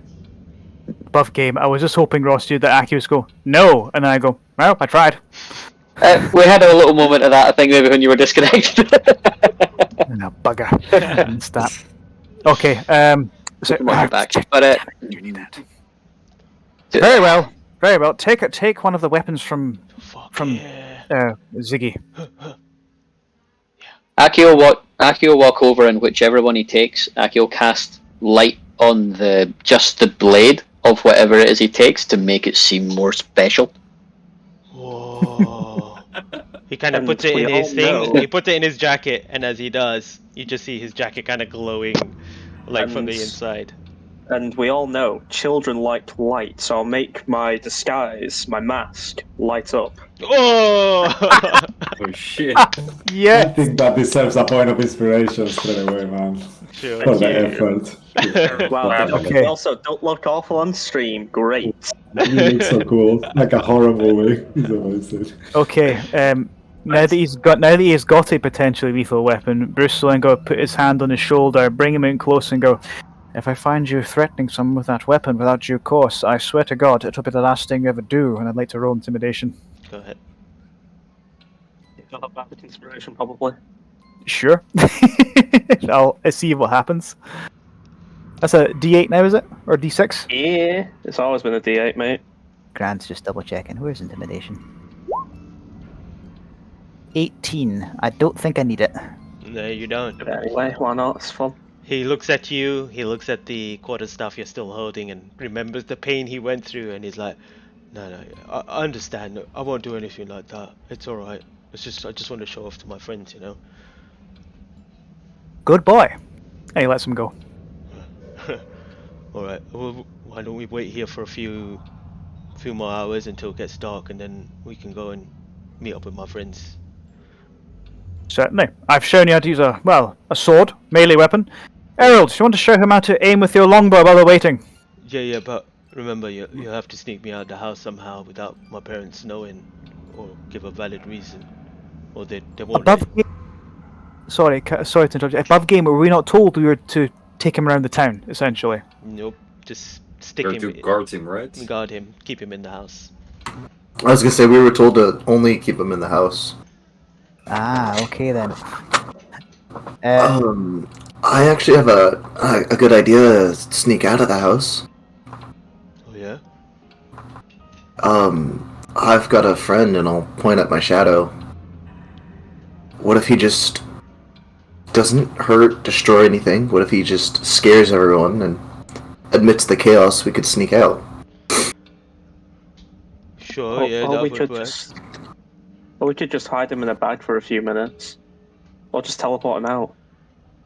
Above game, I was just hoping, Ross, you'd that Aki would go, no, and then I go, well, I tried. We had a little moment of that, I think, maybe when you were disconnected. No, bugger. Stop. Okay, so back. But very well. Take one of the weapons from Ziggy. Aki will walk over, and whichever one he takes, Aki will cast light on just the blade of whatever it is he takes to make it seem more special. Whoa. He kind of puts it in his thing. He puts it in his jacket, and as he does, you just see his jacket kind of glowing, like from the inside. And we all know children like light, so I'll make my disguise, my mask, light up. Oh! Oh shit. Yeah. I think that deserves a point of inspiration straight away, man. Sure. For the effort. Wow. Okay. Also, don't look awful on stream. Great. You look so cool, like a horror movie. It's amazing. Okay. Now that he has got a potentially lethal weapon, Bruce will then go put his hand on his shoulder, bring him in close, and go, if I find you threatening someone with that weapon without due course, I swear to God, it'll be the last thing you ever do, and I'd like to roll intimidation. Go ahead. You've got a bad inspiration, probably. Sure. I'll see what happens. That's a D8 now, is it? Or D6? Yeah, it's always been a D8, mate. Grant's just double checking. Where's intimidation? 18. I don't think I need it. No, you don't. Anyway, why not? It's fun. He looks at you, he looks at the quarterstaff you're still holding, and remembers the pain he went through, and he's like, no, I understand. I won't do anything like that. It's alright. I just want to show off to my friends, you know? Good boy. And he lets him go. Alright, well, why don't we wait here for a few more hours until it gets dark, and then we can go and meet up with my friends. Certainly. I've shown you how to use a sword, melee weapon. Errol, do you want to show him how to aim with your longbow while they're waiting? Yeah, but remember, you have to sneak me out of the house somehow without my parents knowing, or give a valid reason, or they won't. Sorry to interrupt you. Above game, were we not told we were to take him around the town, essentially? Nope, just stick Or him. to guard him, right? Guard him, keep him in the house. I was gonna say we were told to only keep him in the house. Ah, okay then. I actually have a good idea to sneak out of the house. Oh yeah? I've got a friend, and I'll point at my shadow. What if he just doesn't hurt, destroy anything? What if he just scares everyone and amidst the chaos we could sneak out? Sure, yeah, that would work. Or we could just hide him in a bag for a few minutes. Or just teleport him out.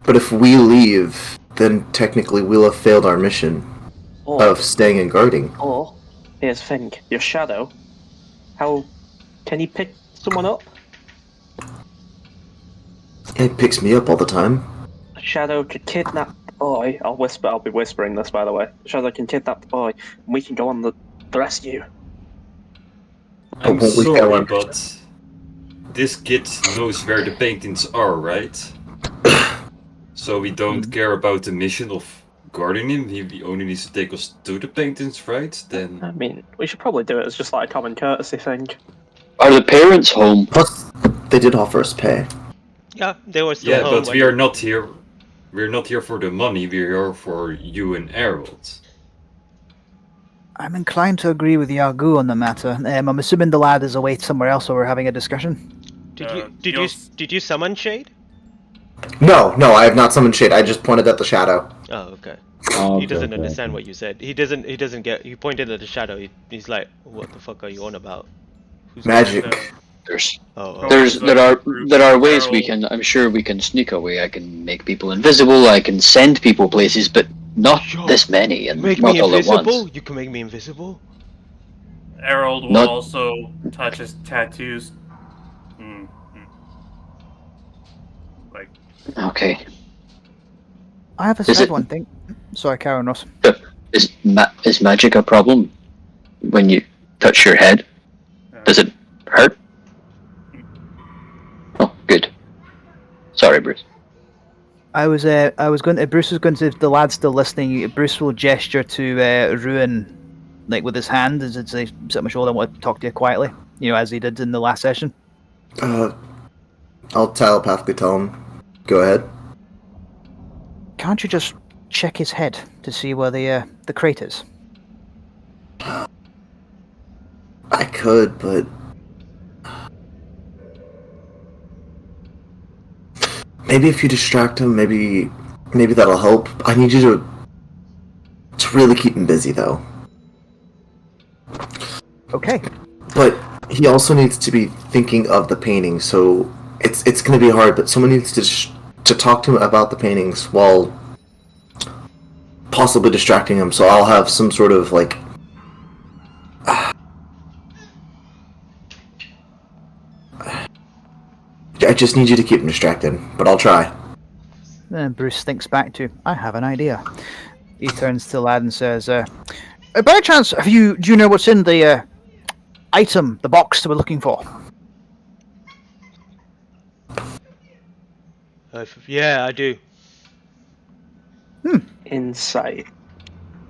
But if we leave, then technically we'll have failed our mission of staying and guarding. Or, here's the thing, your shadow, how can he pick someone up? It picks me up all the time. A shadow could kidnap the boy. I'll be whispering this, by the way. A shadow can kidnap the boy, and we can go on the rescue. I'm won't we go sorry, on? but this kid knows where the paintings are, right? So we don't care about the mission of guarding him. He only needs to take us to the paintings, right? Then I mean, we should probably do it as just like a common courtesy thing. Are the parents home? Plus, they did offer us pay. Yeah, they were still home. but we are not here. We're not here for the money. We're here for you and Harold. I'm inclined to agree with Yagu on the matter. I'm assuming the lad is away somewhere else, or we're having a discussion. Did you summon Shade? No, I have not summoned shade. I just pointed at the shadow. Oh, okay. Oh, He doesn't understand what you said. He doesn't get. You pointed at the shadow. He's like, "What the fuck are you on about?" Magic. There are ways we can. I'm sure we can sneak away. I can make people invisible. I can send people places, but not this many and Make not me all at invisible? once. You can make me invisible? Harold will Not- also touch his tattoos. Like, Okay. I have a Is side it- one thing. Sorry, Karen Ross. Is magic a problem when you touch your head? Does it hurt? Oh, good. Sorry, Bruce. I was going to. Bruce was going to. If the lad's still listening, Bruce will gesture to Ruin, like with his hand, as it's sit on my shoulder. I want to talk to you quietly, as he did in the last session. I'll telepathically tell him. Go ahead. Can't you just check his head to see where the crate is? I could, but maybe if you distract him, maybe that'll help. I need you to really keep him busy, though. Okay. But he also needs to be thinking of the painting, so it's going to be hard. But someone needs to talk to him about the paintings while possibly distracting him. So I'll have some sort of like. I just need you to keep him distracted, but I'll try. Then Bruce thinks back to, I have an idea. He turns to the lad and says, by chance, do you know what's in the item, the box that we're looking for? Yeah, I do. Insight.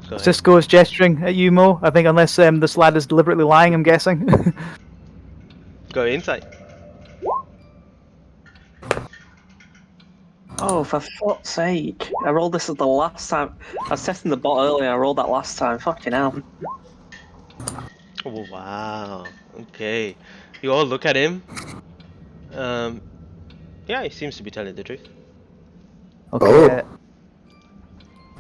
Go ahead. Cisco is gesturing at you, Mo. I think unless this lad is deliberately lying, I'm guessing. Go inside. Oh, for fuck's sake. I rolled this as the last time. I was testing the bot earlier, I rolled that last time. Fucking hell. Oh, wow. Okay. You all look at him. Yeah, he seems to be telling the truth. Okay.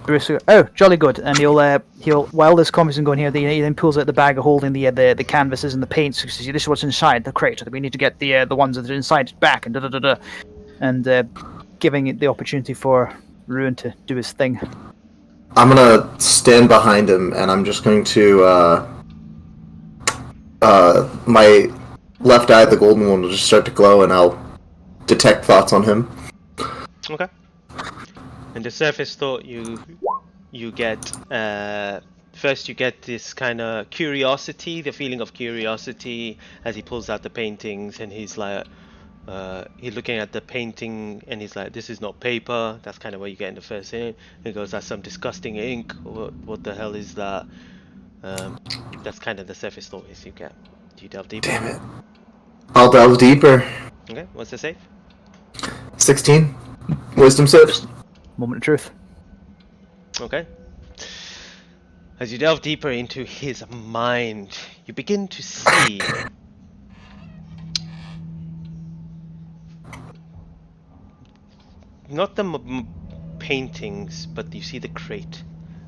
Bruce, jolly good. And he'll while this conversation going here, he then pulls out the bag of holding the canvases and the paints. He says, "This is what's inside the crate. We need to get the ones that are inside back." And giving it the opportunity for Ruin to do his thing. I'm gonna stand behind him, and I'm just going to my left eye, the golden one, will just start to glow, and I'll detect thoughts on him. Okay. And the surface thought you get first you get this kind of curiosity, the feeling of curiosity as he pulls out the paintings, and he's like he's looking at the painting and he's like, this is not paper. That's kind of what you get in the first thing. He goes, that's some disgusting ink. What the hell is that? That's kind of the surface thought is you get. Do you delve deeper? Damn it. I'll delve deeper. Okay, what's the save? 16. Wisdom save. Moment of truth. Okay. As you delve deeper into his mind, you begin to see not the paintings, but you see the crate,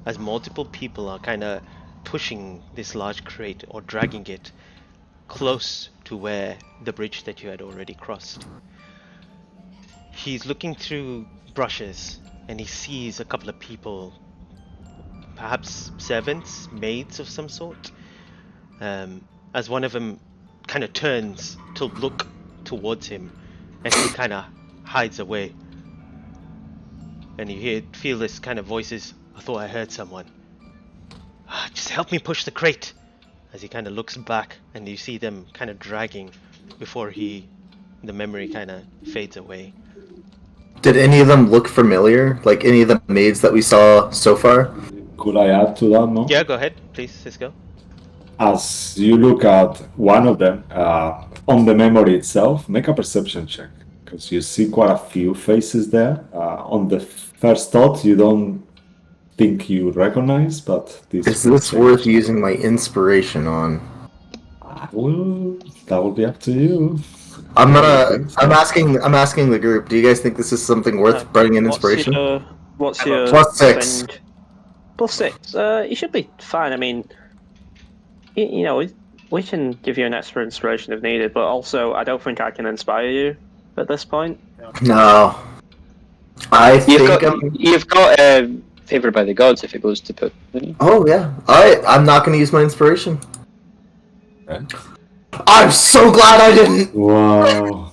as multiple people are kind of pushing this large crate or dragging it close to where the bridge that you had already crossed. He's looking through brushes and he sees a couple of people, perhaps servants, maids of some sort, as one of them kind of turns to look towards him and he kind of hides away. And you feel this kind of voices. I thought I heard someone. Just help me push the crate. As he kind of looks back, and you see them kind of dragging before the memory kind of fades away. Did any of them look familiar? Like any of the maids that we saw so far? Could I add to that, no? Yeah, go ahead, please, Cisco. As you look at one of them, on the memory itself, make a perception check. Because you see quite a few faces there. On the first thought, you don't think you recognize, but this Is this worth using my inspiration on? Well, that will be up to you. I'm asking the group. Do you guys think this is something worth bringing in inspiration? What's your +6. spend? +6. You should be fine. I mean, you know, We can give you an extra inspiration if needed, but also I don't think I can inspire you at this point. No. I think You've got favored by the gods if it goes to put. Oh yeah. I'm not gonna use my inspiration. Okay. I'm so glad I didn't. Wow.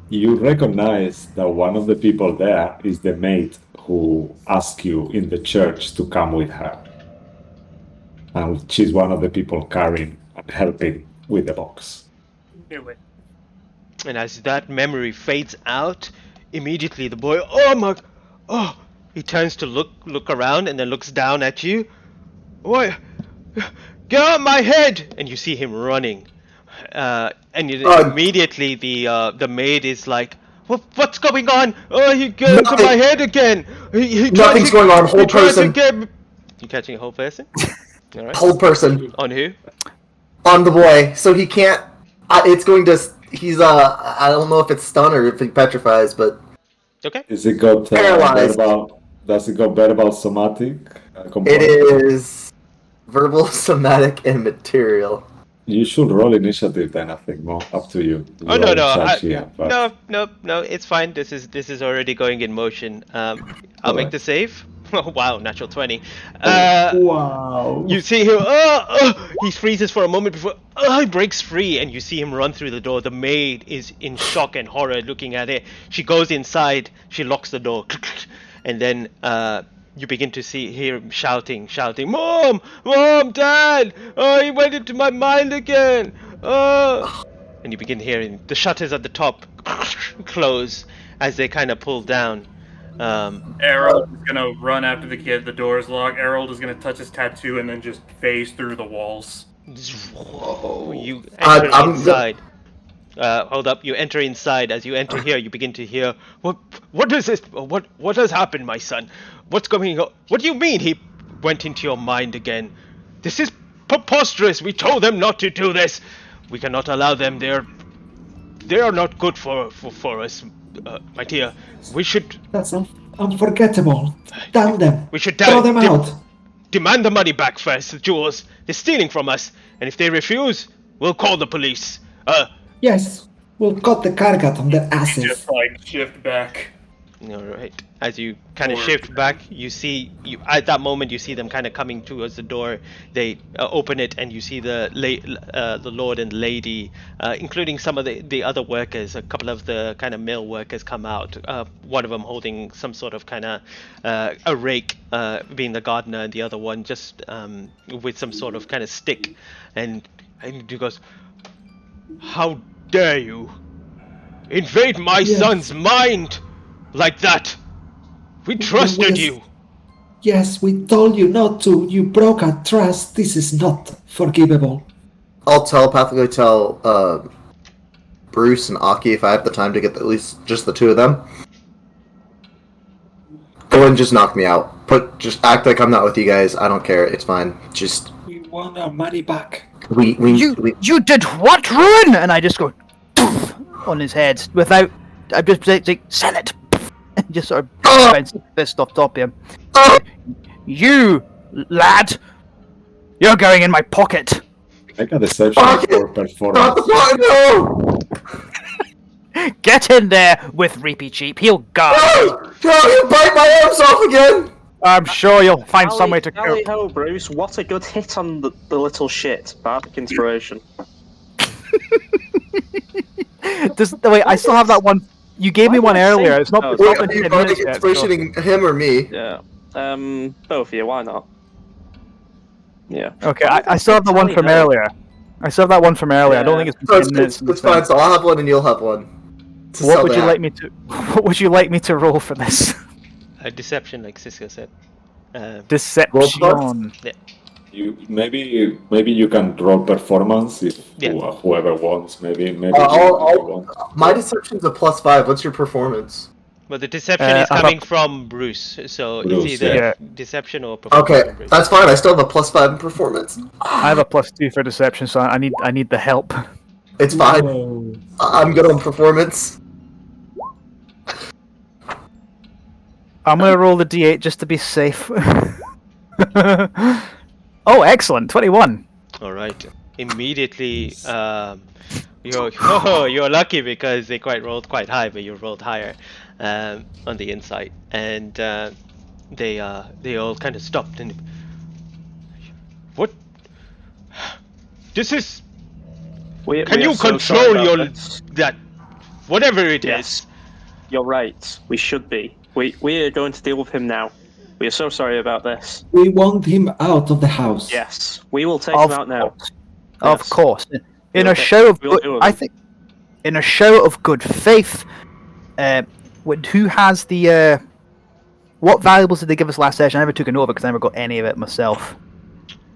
You recognize that one of the people there is the maid who asked you in the church to come with her. And she's one of the people carrying and helping with the box. Knew it. And as that memory fades out, immediately the boy, he turns to look around and then looks down at you. What? Get out of my head! And you see him running. Immediately the maid is like, what's going on? Oh, he got into my head again. Nothing's going on. Hold person. You catching a whole person? All right. Hold person. On who? On the boy. So he can't. It's going to. He's I don't know if it's stun or if he petrifies, but. Okay. Is it got paralyzed? Does it got verbal, somatic? It is verbal, somatic, and material. You should roll initiative then. I think more up to you. Oh You're no, in charge here, but- no, it's fine. This is already going in motion. I'll make the save. Oh wow, natural 20. Wow. You see him. He freezes for a moment before he breaks free, and you see him run through the door. The maid is in shock and horror, looking at it. She goes inside. She locks the door, and then you begin to hear him shouting, "Mom, Dad! Oh, he went into my mind again! Oh!" And you begin hearing the shutters at the top close as they kind of pull down. Harold is gonna run after the kid. The door is locked. Harold is gonna touch his tattoo and then just phase through the walls. You enter inside. Hold up! You enter inside. As you enter here, you begin to hear, "What is this? What has happened, my son? What's going on? What do you mean he went into your mind again? This is preposterous. We told them not to do this. We cannot allow them. They are not good for us, my dear. We should. That's unforgettable. Damn them. We should throw them out. Demand the money back first, the jewels. They're stealing from us, and if they refuse, we'll call the police. Yes, we'll cut the cargot on their asses. Just shift back. All right. As you kind of shift back, at that moment you see them kind of coming towards the door. They open it, and you see the lord and lady, including some of the other workers. A couple of the kind of male workers come out. One of them holding some sort of kind of a rake, being the gardener, and the other one just with some sort of kind of stick. And he goes, "How dare you invade my son's mind like that? We trusted you." Yes, we told you not to. You broke our trust. This is not forgivable. I'll telepathically tell Bruce and Aki if I have the time to get at least just the two of them. Go and just knock me out. Just act like I'm not with you guys. I don't care. It's fine. Just. We want our money back. You did what, Ruin? And I just go on his head without. I'm just saying, sell it. And just sort of bounce the fist off top of him. You lad, you're going in my pocket. Make a deception for performance. No! Get in there with Reapy Cheap. He'll guard. No, you bite my arms off again. I'm sure you'll find some way to Tally cope. ho, Bruce. What a good hit on the little shit. Bardic inspiration. Wait, I still have that one. You gave me one earlier. It's not. No, It's not Are you been 10 bardic minutes yet, so- inspirationing him or me? Yeah. Both of you. Why not? Yeah. Okay, I still have the one from earlier. I still have that one from earlier. I don't think it's been 10 minutes. It's fine. So I'll have one and you'll have one. What would you like me to? What would you like me to roll for this? Deception, like Siska said. Deception. You maybe you can roll performance if whoever wants. Maybe my deception's a +5. What's your performance? But the deception is coming from Bruce, so Bruce, it's either yeah. deception or performance. Okay, from Bruce. that's fine. I still have a +5 in performance. I have a +2 for deception, so I need the help. It's fine. I'm good on performance. I'm gonna roll the D8 just to be safe. Oh, excellent! 21. All right. immediately you're lucky because they rolled quite high, but you rolled higher on the insight, and they all kind of stopped and what? This is. Can you control that whatever it is? You're right. We should be. We are going to deal with him now. We are so sorry about this. We want him out of the house. Yes, we will take him out now. Of Yes. course. In We'll a take- show of we'll good, do it. I think, in a show of good faith, who has the what valuables did they give us last session? I never took a note of it because I never got any of it myself.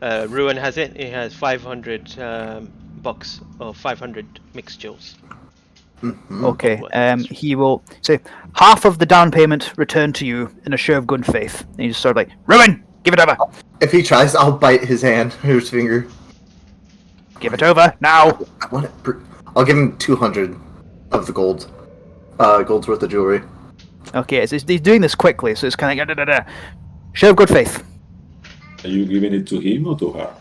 Ruin has it. He has 500 bucks or 500 mixed jewels. Okay. He will say half of the down payment returned to you in a show of good faith. And you just sort of like, Ruin, give it over. If he tries, I'll bite his hand or his finger. Give it over now. I want it. I'll give him 200 of the gold. Gold's worth of jewelry. Okay, he's doing this quickly, so it's kind of like show of good faith. Are you giving it to him or to her?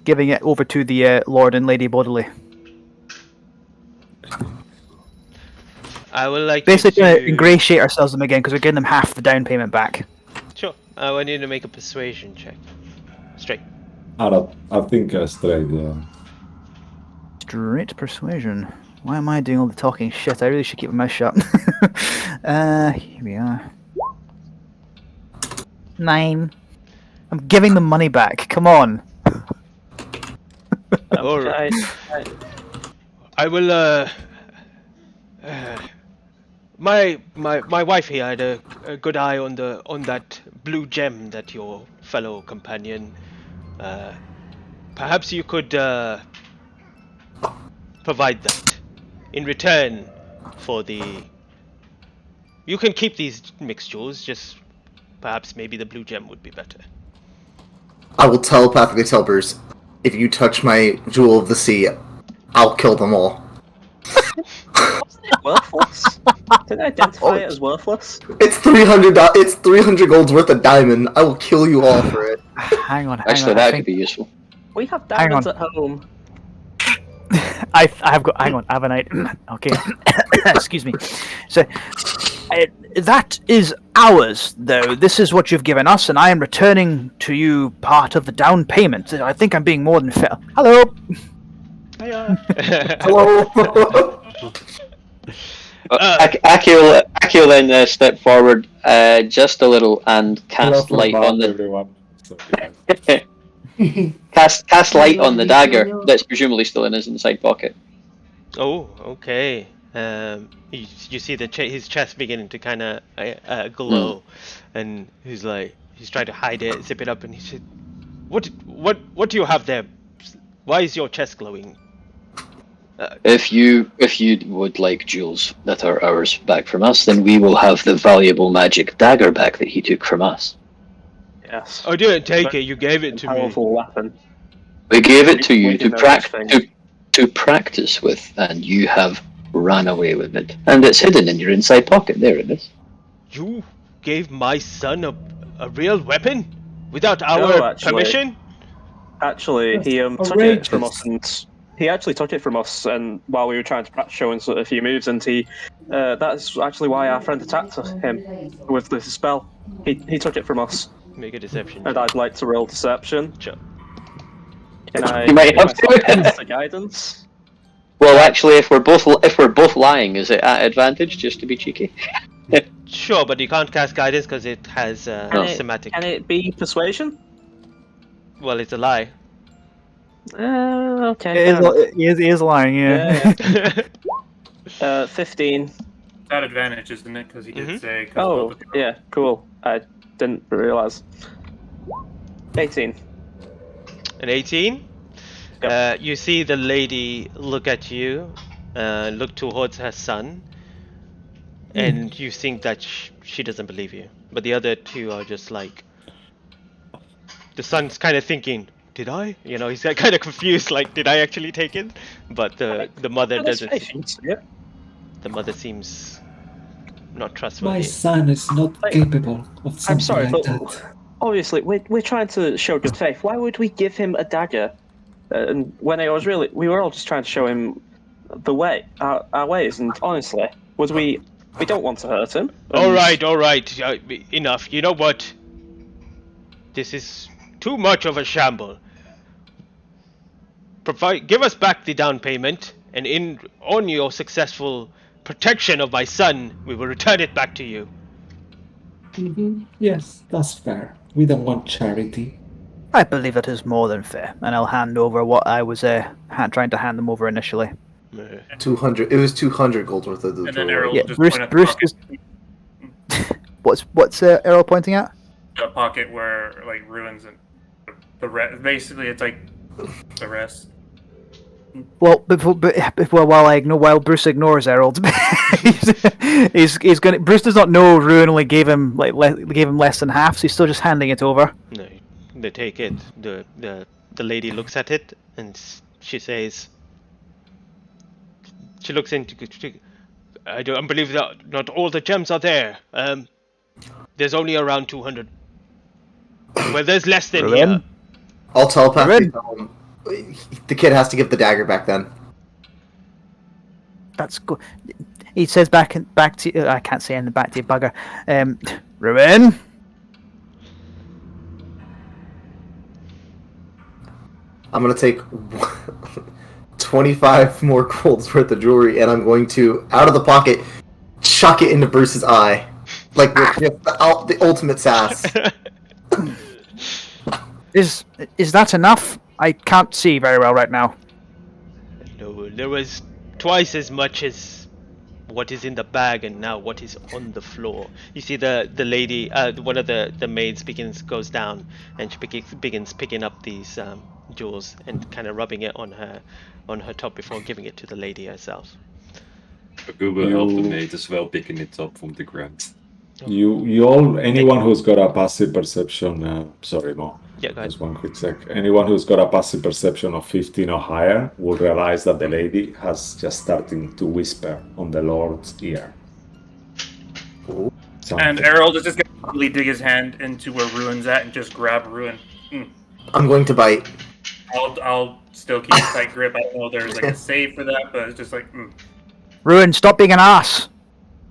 Giving it over to the Lord and Lady Bodley. I would like Basically, you trying to to ingratiate ourselves with them again because we're getting them half the down payment back. Sure. I want you to make a persuasion check. Straight. I think straight, yeah. Straight persuasion. Why am I doing all the talking shit? I really should keep my mouth shut. Here we are. 9. I'm giving the money back. Come on. All right. I will. My wife here had a good eye on that blue gem that your fellow companion. Perhaps you could provide that in return for the. You can keep these mixed jewels. Just perhaps maybe the blue gem would be better. I will telepathically tell Bruce, if you touch my jewel of the sea, I'll kill them all. Worthless? Didn't I identify it as worthless? It's 300. It's 300 gold's worth of diamond. I will kill you all for it. Hang on. Actually, that could be useful. We have Hang diamonds on. at home. I have got. Hang on. I have an idea. Okay. Excuse me. So that is ours, though. This is what you've given us, and I am returning to you part of the down payment. I think I'm being more than fair. Hello. Hello. Aki will then step forward just a little and cast light on the everyone. So, yeah. cast light on the dagger that's presumably still in his inside pocket. Oh, okay. You see his chest beginning to kind of glow, and he's trying to hide it, zip it up, and he said, "What do you have there? Why is your chest glowing?" If you would like jewels that are ours back from us, then we will have the valuable magic dagger back that he took from us. Yes. I didn't take it. You gave it to me. Powerful weapon. We gave it to you We to didn't know such thing. to practice with, and you have ran away with it. And it's hidden in your inside pocket. There it is. You gave my son a real weapon without No, our actually. permission? Actually, he took it from us, and he actually took it from us, and while we were trying to practice showing a few moves, and that's actually why our friend attacked him with the spell. He took it from us, Make a deception. and I'd like to roll deception. Sure. Can I You might give have to. myself the guidance? Well, actually, if we're both lying, is it at advantage just to be cheeky? Sure, but you can't cast guidance because it has semantic. Can it be persuasion? Well, it's a lie. Okay. fair enough. He is lying. Yeah. Yeah. 15. That advantage, isn't it? Because he did say. 'cause Oh, both of the- yeah, cool. I didn't realize. 18. An 18? Yep. You see the lady look at you, look towards her son, and you think that she doesn't believe you. But the other two are just like... The son's kind of thinking, did I? You know, he's kind of confused, like, did I actually take it? But the mother doesn't. The mother seems not trustworthy. My son is not capable of something I'm sorry, like but that. obviously we're trying to show good faith. Why would we give him a dagger And when it was we were all just trying to show him the way, our ways, and honestly, we don't want to hurt him. All and- right, enough. You know what? This is too much of a shamble. Give us back the down payment, and on your successful protection of my son, we will return it back to you. Yes, that's fair. We don't want charity. I believe that is more than fair, and I'll hand over what I was trying to hand them over initially. 200. It was 200 gold worth of the And then jewelry. Errol Yeah, just Bruce. point at the Bruce pocket, is. What's Errol pointing at? the pocket where like ruins and the rest. Basically, it's like the rest. Well, while Bruce ignores Errol, he's gonna. Bruce does not know Ruin only gave him less than half, so he's still just handing it over. No, they take it. The lady looks at it and she says, she looks into. I don't believe that not all the gems are there. There's only around 200. Well, there's less than Ruin? here. I'll telepathically Ruin? tell him. The kid has to give the dagger back then. That's good. He says back to. I can't say anything back to you, bugger. Ruin. I'm gonna take 25 more golds worth of jewelry, and I'm going to, out of the pocket, chuck it into Bruce's eye, like the ultimate sass. Is that enough? I can't see very well right now. No, there was twice as much as what is in the bag and now what is on the floor. You see the lady, one of the maids goes down and she begins picking up these jewels and kind of rubbing it on her top before giving it to the lady herself. Google helped the maid as well picking it up from the ground. You all, anyone who's got a passive perception, sorry, Mo. Yeah, go ahead. Just one quick sec. Anyone who's got a passive perception of 15 or higher will realize that the lady has just starting to whisper on the Lord's ear. Something. And Errol is just gonna really dig his hand into where Ruin's at and just grab Ruin. I'm going to bite. I'll still keep a tight grip. I don't know if there's like a save for that, but it's just like. Ruin, stop being an ass.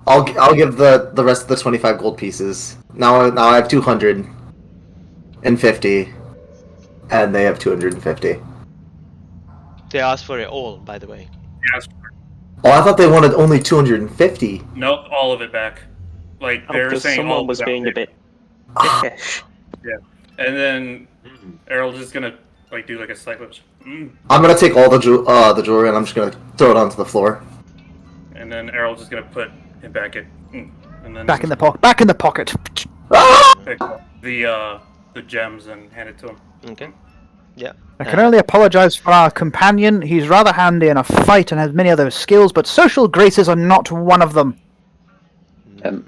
I'll give the rest of the 25 gold pieces. Now I have 250, and they have 250. They asked for it all, by the way. Yes. Oh, I thought they wanted only 250. Nope, all of it back. Like they're because saying all someone of was it being back. a bit dickish. And then Errol's just gonna like do like a slight lips. I'm gonna take all the jewelry, and I'm just gonna throw it onto the floor. And then Errol's just gonna put it back at and then Back in the pocket. Back in the pocket. pick up the gems and hand it to him. Okay. Yeah. I can only apologise for our companion. He's rather handy in a fight and has many other skills, but social graces are not one of them.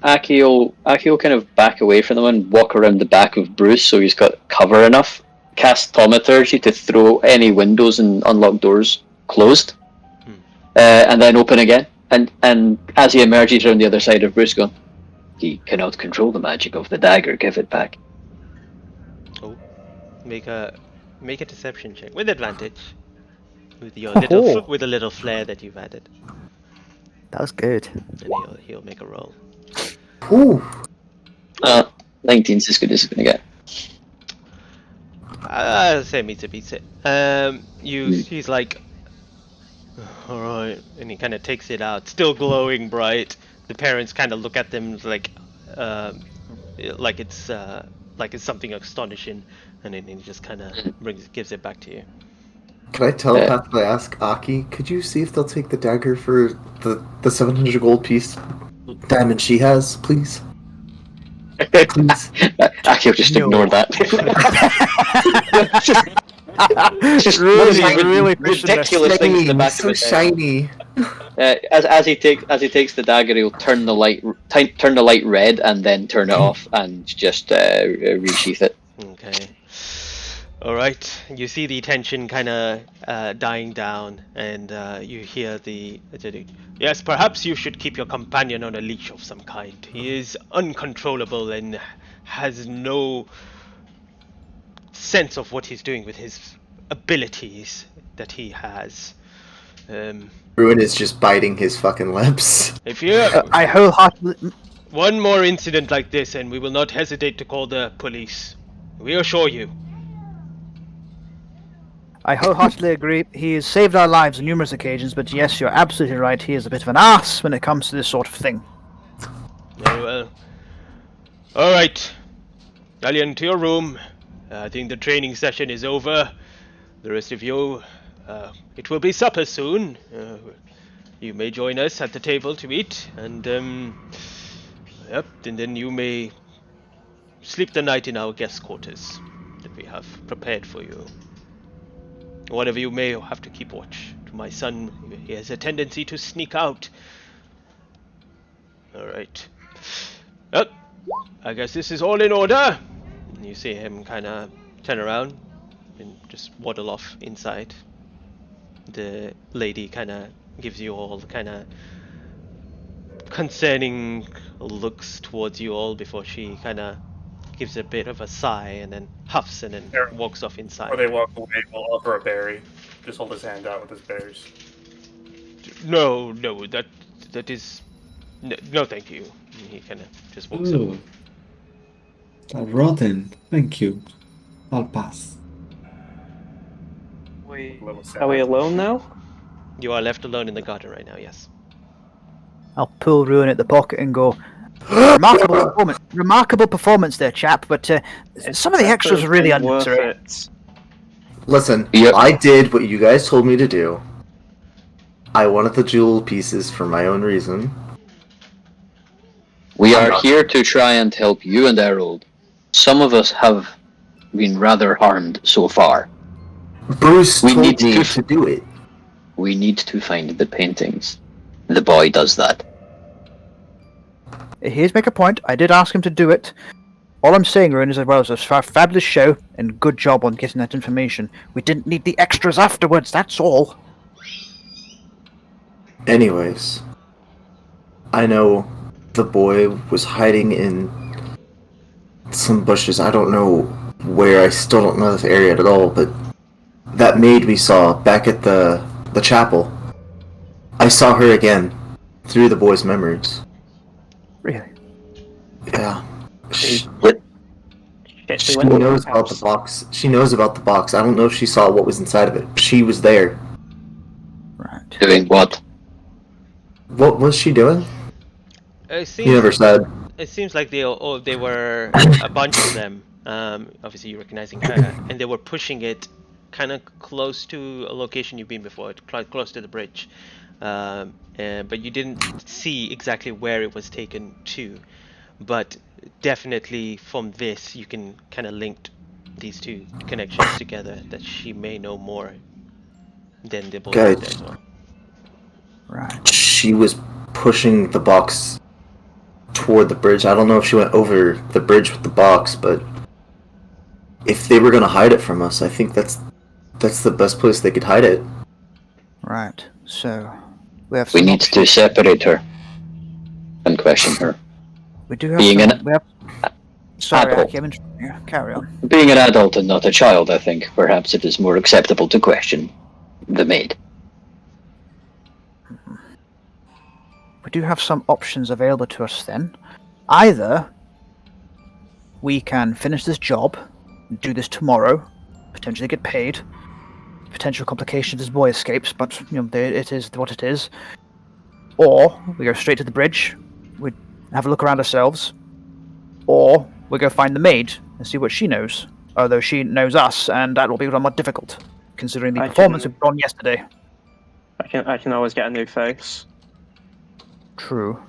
Aki will kind of back away from them and walk around the back of Bruce so he's got cover enough. Cast Thaumaturgy to throw any windows and unlock doors closed, and then open again. And as he emerges around the other side of Bruce, going, he cannot control the magic of the dagger. Give it back. Oh, make a deception check with advantage, with your with a little flair that you've added, That was good. and he'll make a roll. Ooh. 19's as good as it's gonna get. I'll say meets it beats it. He's like, all right, and he kind of takes it out, still glowing bright. The parents kind of look at them like it's something astonishing, and then he just kind of gives it back to you. Can I telepathically ask Aki? Could you see if they'll take the dagger for the 700 gold piece diamond she has, please? Please. Aki will just ignore that. really ridiculous things in the back so of his head. shiny. As he takes the dagger, he'll turn the light red and then turn it off and just resheath it. Okay. All right. You see the tension kind of dying down, and you hear the yes. Perhaps you should keep your companion on a leash of some kind. He is uncontrollable and has no sense of what he's doing with his abilities that he has. Ruin is just biting his fucking lips. If you I wholeheartedly. one more incident like this, and we will not hesitate to call the police. We assure you. I wholeheartedly agree. He has saved our lives on numerous occasions, but yes, you're absolutely right. He is a bit of an ass when it comes to this sort of thing. Very well. All right, Galleon, to your room. I think the training session is over. The rest of you, it will be supper soon. You may join us at the table to eat, and yep, and then you may sleep the night in our guest quarters that we have prepared for you. Whatever you may have to keep watch. To my son, he has a tendency to sneak out. All right. Well, I guess this is all in order. You see him kind of turn around and just waddle off inside. The lady kind of gives you all kind of concerning looks towards you all before she kind of gives a bit of a sigh and then huffs and then walks off inside. Or they walk away, we'll offer a berry. Just hold his hand out with his berries. No, that is no, thank you. He kind of just walks Ooh. over. That's rotten. Thank you. I'll pass. Are we alone now? You are left alone in the garden right now. Yes. I'll pull Ruin at the pocket and go, remarkable performance there, chap, but some of the extras are really worth unnecessary. it. Listen, Yep. I did what you guys told me to do. I wanted the jewel pieces for my own reason. We are here to try and help you and Harold. Some of us have been rather harmed so far. Bruce We told need me to- to do it. We need to find the paintings. The boy does that. Here's make a point. I did ask him to do it. All I'm saying, Ruin, is that well, it was a fabulous show and good job on getting that information. We didn't need the extras afterwards, that's all. Anyways, I know the boy was hiding in some bushes. I don't know where. I still don't know this area at all, but that maid we saw back at the chapel, I saw her again through the boy's memories. Really? Yeah. She She went to knows the about the house. box. She knows about the box. I don't know if she saw what was inside of it. She was there. Right. Doing what? What was she doing? It He never seems said. it seems like they were a bunch of them. Obviously, you recognizing her, and they were pushing it kind of close to a location you've been before, close to the bridge. But you didn't see exactly where it was taken to. But definitely from this, you can kind of link these two connections together, that she may know more than the boy Okay. did as well. Right. She was pushing the box toward the bridge. I don't know if she went over the bridge with the box, but if they were gonna hide it from us, I think that's the best place they could hide it. Right. So we have We some need to options. separate her and question her. We do have being some, an we have... Sorry, adult. Aki, I'm interrupting you. Carry on. Being an adult and not a child, I think perhaps it is more acceptable to question the maid. We do have some options available to us then. Either we can finish this job, do this tomorrow, potentially get paid. Potential complication if this boy escapes, but it is what it is. Or we go straight to the bridge, we have a look around ourselves, or we go find the maid and see what she knows. Although she knows us, and that will be a lot more difficult, considering the I performance can- we put on yesterday. I can always get a new face. True.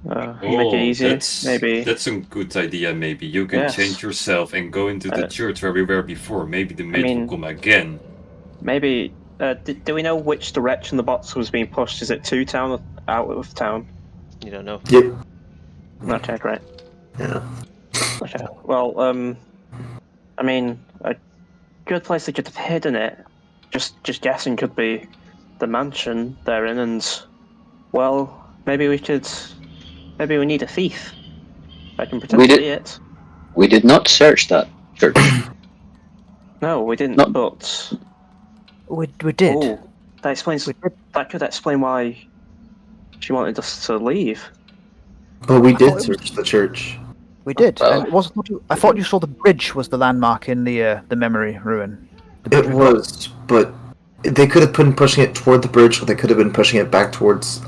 Make it easier. Maybe. That's a good idea. Maybe you can Yes. change yourself and go into the church where we were before. Maybe the maid mean- will come again. Maybe. Do we know which direction the box was being pushed? Is it to town or out of town? You don't know. Yep. Okay, great. Yeah. Okay. Well, I mean, a good place they could have hidden it. Just guessing could be the mansion they're in, and well, maybe we need a thief. I can pretend We to did- be it. We did not search that church. No, we didn't. No. But We did. Oh, that explains. We did. That could explain why she wanted us to leave. But we I thought did it was- search the church. We did. Well- And I thought you saw the bridge was the landmark in the memory ruin. The bridge It we've got. was, but they could have been pushing it toward the bridge, or they could have been pushing it back towards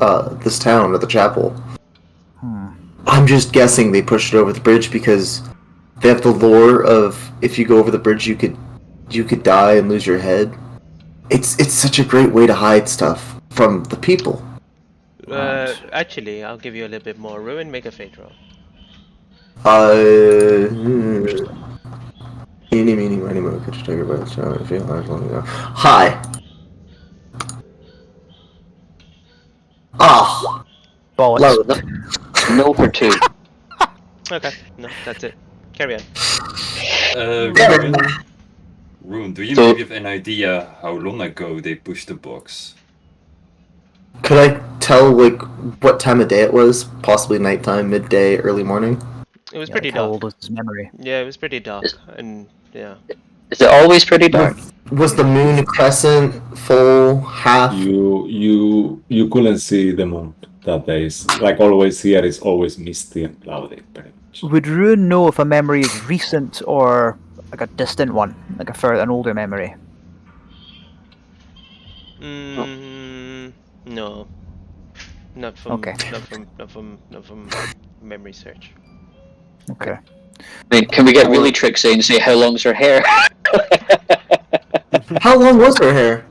this town or the chapel. I'm just guessing they pushed it over the bridge because they have the lore of if you go over the bridge, you could die and lose your head. It's such a great way to hide stuff from the people. Actually, I'll give you a little bit more. Ruin, make a fate roll. Eeny, meeny, miny, moe, could you take it by the shower if you like long ago? Hi. Ah, Bollocks. low. No for 2. Okay, no, that's it. Carry on. Rune, do you So- maybe have an idea how long ago they pushed the box? Could I tell like what time of day it was? Possibly nighttime, midday, early morning. It was Yeah, pretty like how dark. old is his memory? Yeah, it was pretty dark, and yeah. Is it always pretty dark? Was the moon crescent, full, half? You couldn't see the moon that day. Like always here, it's always misty and cloudy, pretty much. Would Ruin know if a memory is recent or like a distant one, like an older memory? No. Not from. Okay. Not from memory search. Okay. I mean, can we get really tricksy and say how long's her hair? How long was her hair?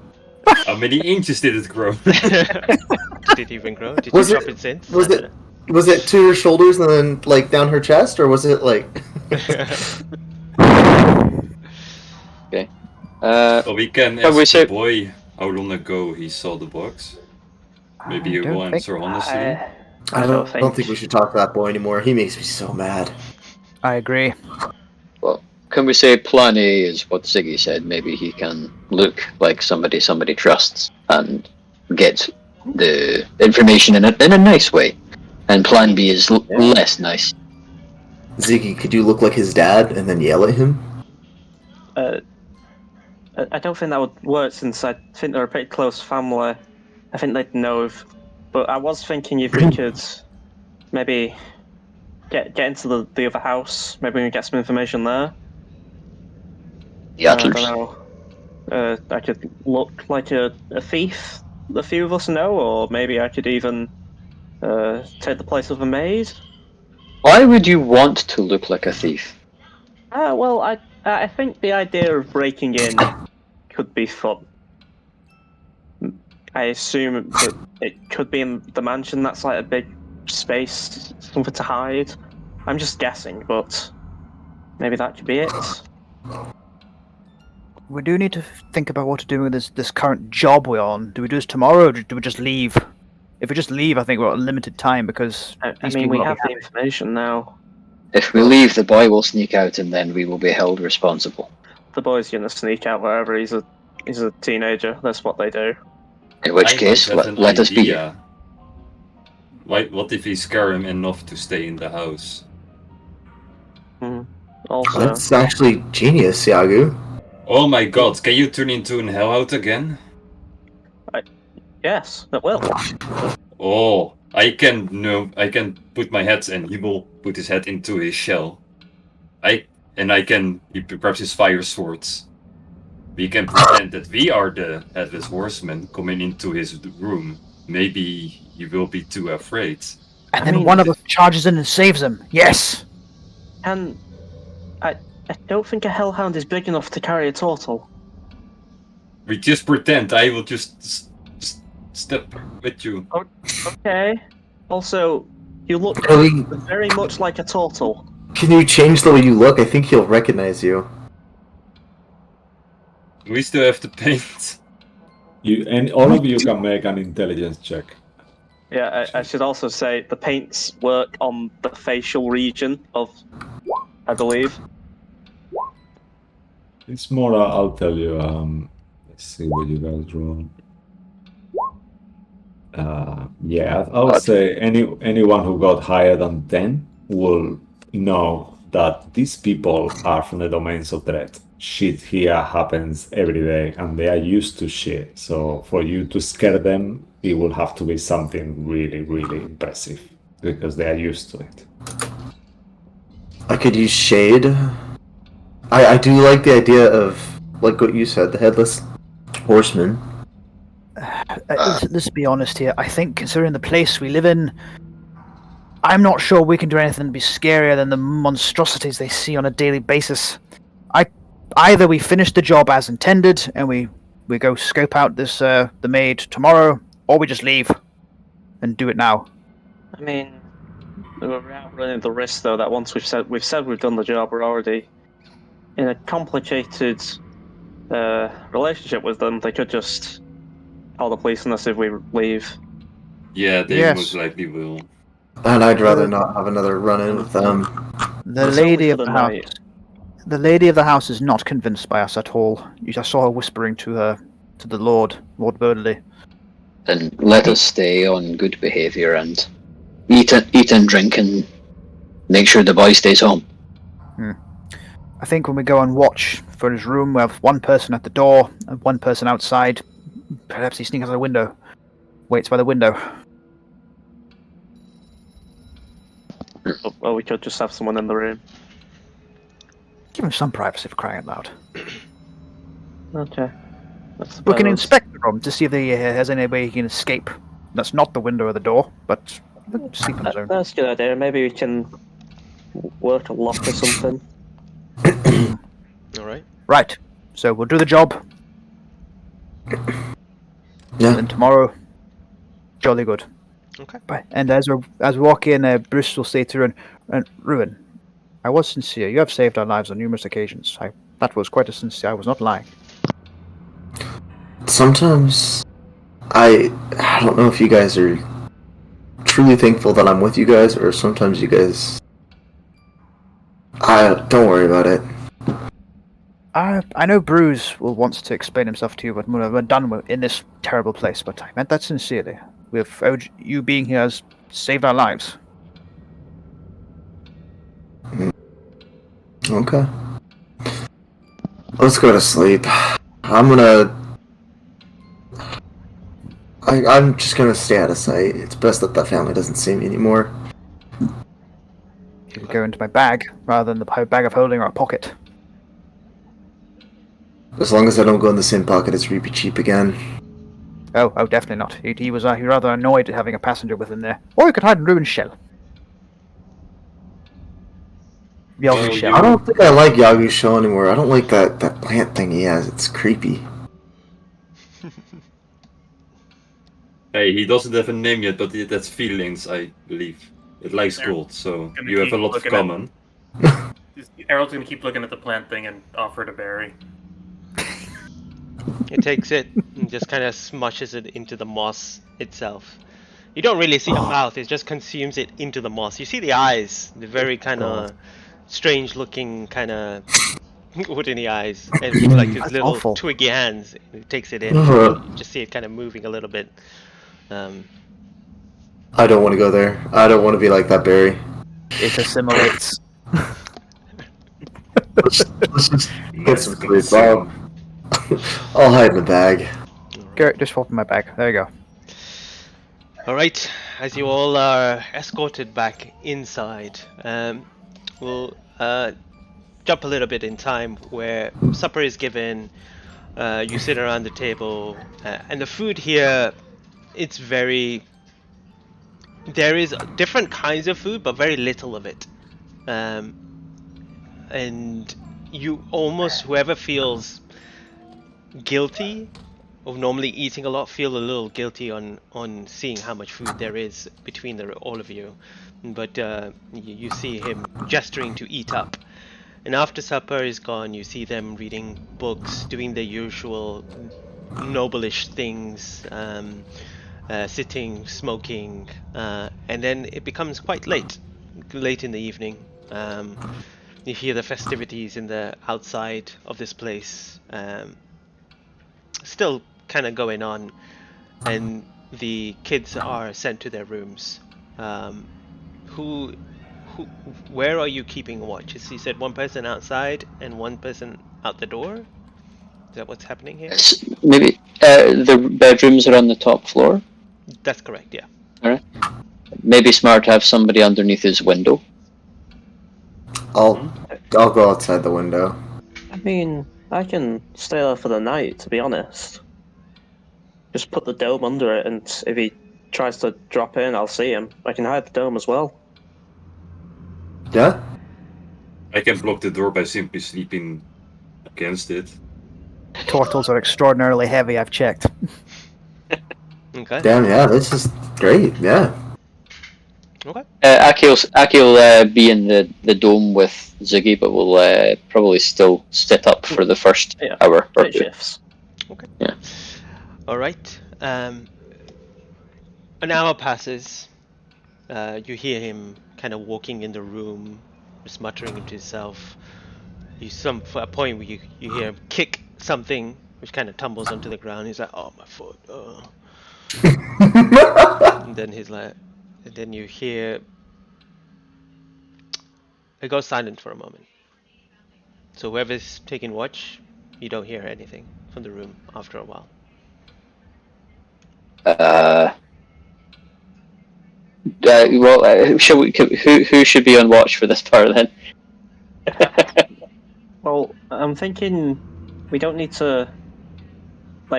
How many inches did it grow? Did it even grow? Did Was you it- drop it since? was it- Was it to her shoulders and then like down her chest, or was it like? Well, we can But ask we say- the boy how long ago he saw the box. Maybe I he don't will think- answer honestly. I don't think we should talk to that boy anymore. He makes me so mad. I agree. Can we say plan A is what Ziggy said? Maybe he can look like somebody trusts and get the information in a nice way. And plan B is less nice. Ziggy, could you look like his dad and then yell at him? I don't think that would work since I think they're a pretty close family. I think they'd know. But I was thinking if we could maybe get into the other house, maybe we can get some information there. The I don't others. know. I could look like a thief, a few of us know, or maybe I could even take the place of a maid. Why would you want to look like a thief? Well, I think the idea of breaking in could be fun. I assume that it could be in the mansion. That's like a big space, something to hide. I'm just guessing, but maybe that could be it. We do need to think about what to do with this current job we're on. Do we do this tomorrow, or do we just leave? If we just leave, I think we're at limited time because I these mean, people we will be have the happy. information now. If we leave, the boy will sneak out, and then we will be held responsible. The boy's gonna sneak out wherever he's a teenager. That's what they do. In which I case, might have an let us be. idea. What if we scare him enough to stay in the house? Also, That's actually genius, Yagu. Oh my god, can you turn into an hellhound again? yes, it will. Oh, I can put my head and he will put his head into his shell. He grabs his fire swords. We can pretend that we are the headless horsemen coming into his room. Maybe he will be too afraid. And I then mean- one of us charges in and saves him. Yes. And I don't think a hellhound is big enough to carry a turtle. We just pretend. I will just step with you. Okay. Also, you look Really? very much like a turtle. Can you change the way you look? I think he'll recognize you. We still have to paint. All of you can make an intelligence check. Yeah, I should also say the paints work on the facial region of, I believe. It's more, I'll tell you. Let's see what you guys roll. Yeah, I would say anyone who got higher than 10 will know that these people are from the domains of dread. shit here happens every day and they are used to shit. So for you to scare them, it will have to be something really, really impressive because they are used to it. I could use shade. I do like the idea of, like what you said, the headless horseman. Let's be honest here. I think, considering the place we live in, I'm not sure we can do anything to be scarier than the monstrosities they see on a daily basis. Either we finish the job as intended and we go scope out this the maid tomorrow, or we just leave and do it now. I mean, we're running the risk though that once we've said we've done the job, we're already in a complicated relationship with them. They could just call the police on us if we leave. Yeah, they Yes. most likely will. And I'd rather not have another run-in with them. The It's only lady for of the the house. night. The lady of the house is not convinced by us at all. I saw her whispering to the Lord Burley. Then let us stay on good behaviour and eat and drink and make sure the boy stays home. I think when we go and watch for his room, we have one person at the door and one person outside. Perhaps he sneaks out the window, waits by the window. Well, we could just have someone in the room. Give him some privacy for crying out loud. Okay. We can inspect the room to see if he has any way he can escape. That's not the window or the door, but sleep on his own. That's a good idea. Maybe we can work a lock or something. All right. Right. So we'll do the job. Yeah. And tomorrow, jolly good. Okay. Bye. And as we walk in, Bruce will say to Ruin, Ruin, I was sincere. You have saved our lives on numerous occasions. That was quite a sincere. I was not lying. Sometimes I don't know if you guys are truly thankful that I'm with you guys, or sometimes you guys. Don't worry about it. I know Bruce will want to explain himself to you, but we're done in this terrible place. But I meant that sincerely. You being here has saved our lives. Okay. Let's go to sleep. I'm just gonna stay out of sight. It's best that family doesn't see me anymore. You could go into my bag rather than the bag of holding or a pocket. As long as I don't go in the same pocket as Reapy Cheap again. Oh, definitely not. He was rather annoyed at having a passenger with him there. Or you could hide in Ruin's shell. Yagu's shell. I don't think I like Yagu's shell anymore. I don't like that plant thing he has. It's creepy. Hey, he doesn't have a name yet, but that's feelings, I believe. It likes gold, so you have a lot of common. Errol's gonna keep looking at the plant thing and offer it a berry. It takes it and just kind of smushes it into the moss itself. You don't really see a mouth, it just consumes it into the moss. You see the eyes, the very kind of strange looking kind of woodeny eyes. And it's like his little awful. twiggy hands. It takes it in. You just see it kind of moving a little bit. I don't want to go there. I don't want to be like that berry. It assimilates. Let's just get some sleep. I'll hide in the bag. Garrett, just swap in my bag. There you go. Alright, as you all are escorted back inside, we'll jump a little bit in time where supper is given, you sit around the table, and the food here, it's very... There is different kinds of food, but very little of it. And you almost, whoever feels guilty of normally eating a lot, feel a little guilty on seeing how much food there is between all of you. But you see him gesturing to eat up. And after supper is gone, you see them reading books, doing their usual noble-ish things, sitting, smoking, and then it becomes quite late in the evening. You hear the festivities in the outside of this place still kind of going on, and the kids are sent to their rooms. Where are you keeping watch? You said one person outside and one person out the door? Is that what's happening here? Maybe the bedrooms are on the top floor. That's correct, yeah. Maybe smart to have somebody underneath his window. I'll go outside the window. I mean, I can stay there for the night, to be honest. Just put the dome under it, and if he tries to drop in, I'll see him. I can hide the dome as well. Yeah. I can block the door by simply sleeping against it. Tortles are extraordinarily heavy, I've checked. Okay. Damn, yeah, this is great. Yeah. Okay. Aki'll be in the dome with Ziggy, but will probably still sit up for the first hour or Night two. shifts. Okay. Yeah. All right. An hour passes. You hear him kind of walking in the room, just muttering to himself. For a point where you hear him kick something, which kind of tumbles onto the ground. He's like, "Oh, my foot!" Oh. And then he's like, and then you hear. It goes silent for a moment. So whoever's taking watch, you don't hear anything from the room after a while. Shall we? Who should be on watch for this part then? Well, I'm thinking we don't need to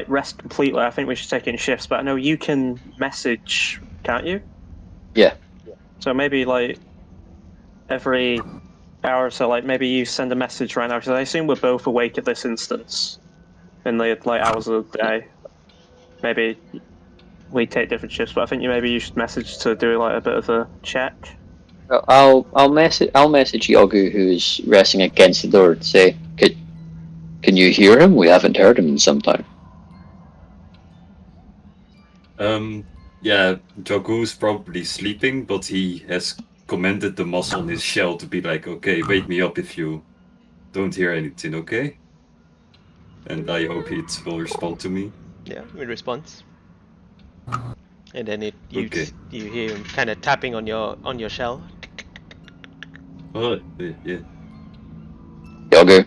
rest completely. I think we should take in shifts, but I know you can message, can't you? Yeah. So maybe every hour or so, maybe you send a message right now, because I assume we're both awake at this instance in the hours of the day. Maybe we take different shifts, but I think you should message to do a bit of a check. I'll message Yogu, who's resting against the door, to say, can you hear him? We haven't heard him in some time. Yeah, Jogu's probably sleeping, but he has commanded the muscle on his shell to be like, okay, wake me up if you don't hear anything, okay? And I hope it will respond to me. Yeah, in response. And then you Okay. you hear him kind of tapping on your shell. Oh, yeah. Yogu,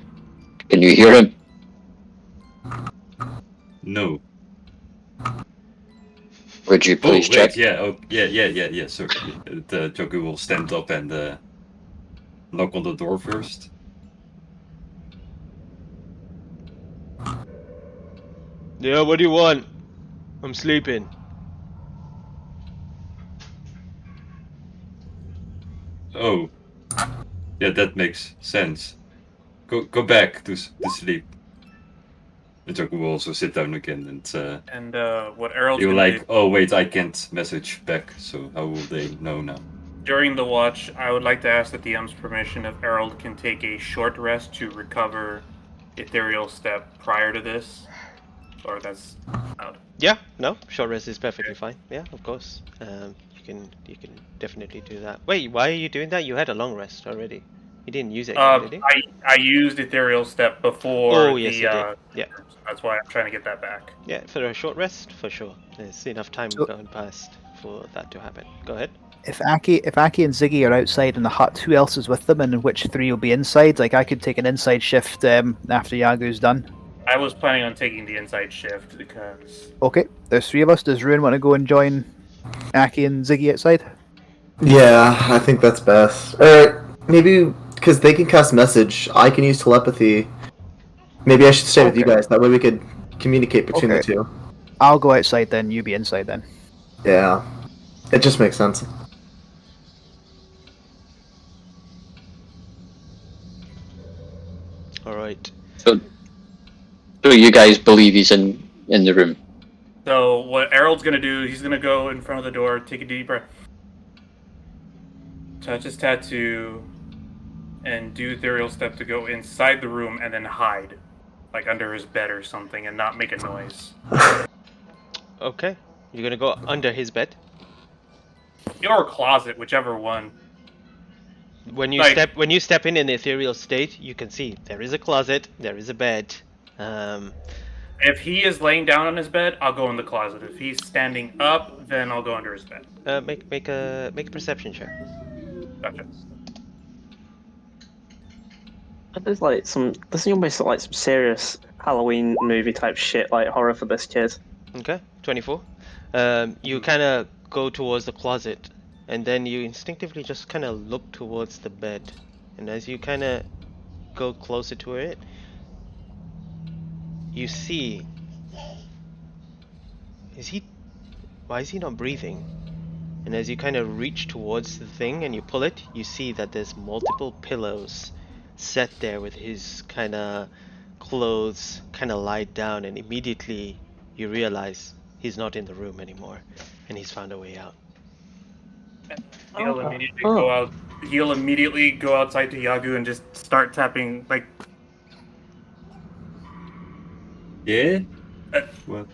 can you hear him? No. Would you please check? Yeah. Oh, yeah. Sorry. The Jogu will stand up and knock on the door first. Yeah, what do you want? I'm sleeping. Oh. Yeah, that makes sense. Go back to sleep. The Jogu will also sit down again And what Errol's you're gonna like, oh wait, I can't message back, so how will they know now? during the watch, I would like to ask the DM's permission if Errol can take a short rest to recover ethereal step prior to this, or that's out. Yeah, no, short rest is perfectly fine. Yeah, of course. You can definitely do that. Wait, why are you doing that? You had a long rest already. You didn't use it, did you? I used ethereal step before Oh, yes, you did. Yeah. That's why I'm trying to get that back. Yeah, for a short rest, for sure. There's enough time So- going past for that to happen. Go ahead. If Aki and Ziggy are outside in the hut, who else is with them, and which three will be inside? I could take an inside shift after Yagu's done. I was planning on taking the inside shift because Okay, there's three of us. Does Ruin want to go and join Aki and Ziggy outside? Yeah, I think that's best. Or maybe because they can cast message, I can use telepathy. Maybe I should stay with you Okay. guys. That way we could communicate between the Okay. two. I'll go outside then. You be inside then. Yeah, it just makes sense. All right. So you guys believe he's in the room? so what Errol's gonna do, he's gonna go in front of the door, take a deep breath, touch his tattoo, and do ethereal step to go inside the room and then hide, under his bed or something, and not make a noise. Okay. You're gonna go under his bed. Or closet, whichever one. When you step in the ethereal state, you can see there is a closet, there is a bed. If he is laying down on his bed, I'll go in the closet. If he's standing up, then I'll go under his bed. Make a perception check. Gotcha. There's like there's almost like some serious Halloween movie type shit, like horror for this kid. Okay, 24. You kind of go towards the closet, and then you instinctively just kind of look towards the bed. And as you kind of go closer to it, you see. Why is he not breathing? And as you kind of reach towards the thing and you pull it, you see that there's multiple pillows set there with his kind of clothes kind of lied down, and immediately you realize he's not in the room anymore and he's found a way out. He'll immediately go out. He'll immediately go outside to Yagu and just start tapping. Like, Yeah? What?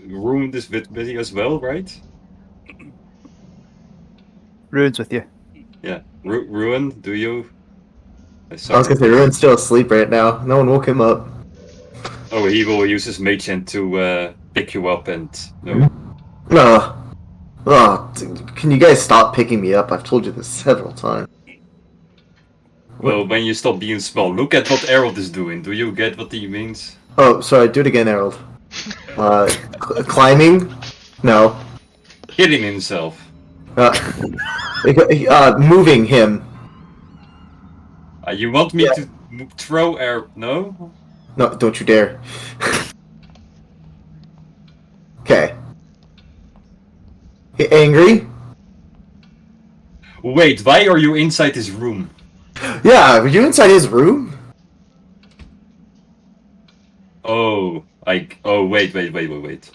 Ruined this video as well, right? Ruins with you. Yeah. Ruin, do you? I was gonna say, Ruin's still asleep right now. No one woke him up. Oh, he will use his mage hand to pick you up and... No. Can you guys stop picking me up? I've told you this several times. Well, when you stop being small, look at what Harold is doing. Do you get what he means? Oh, sorry, do it again, Harold. Climbing? No. Hitting himself. Moving him. You want me to throw air? No? No, don't you dare. Okay. Angry? Wait, why are you inside his room? Yeah, were you inside his room? Oh, wait.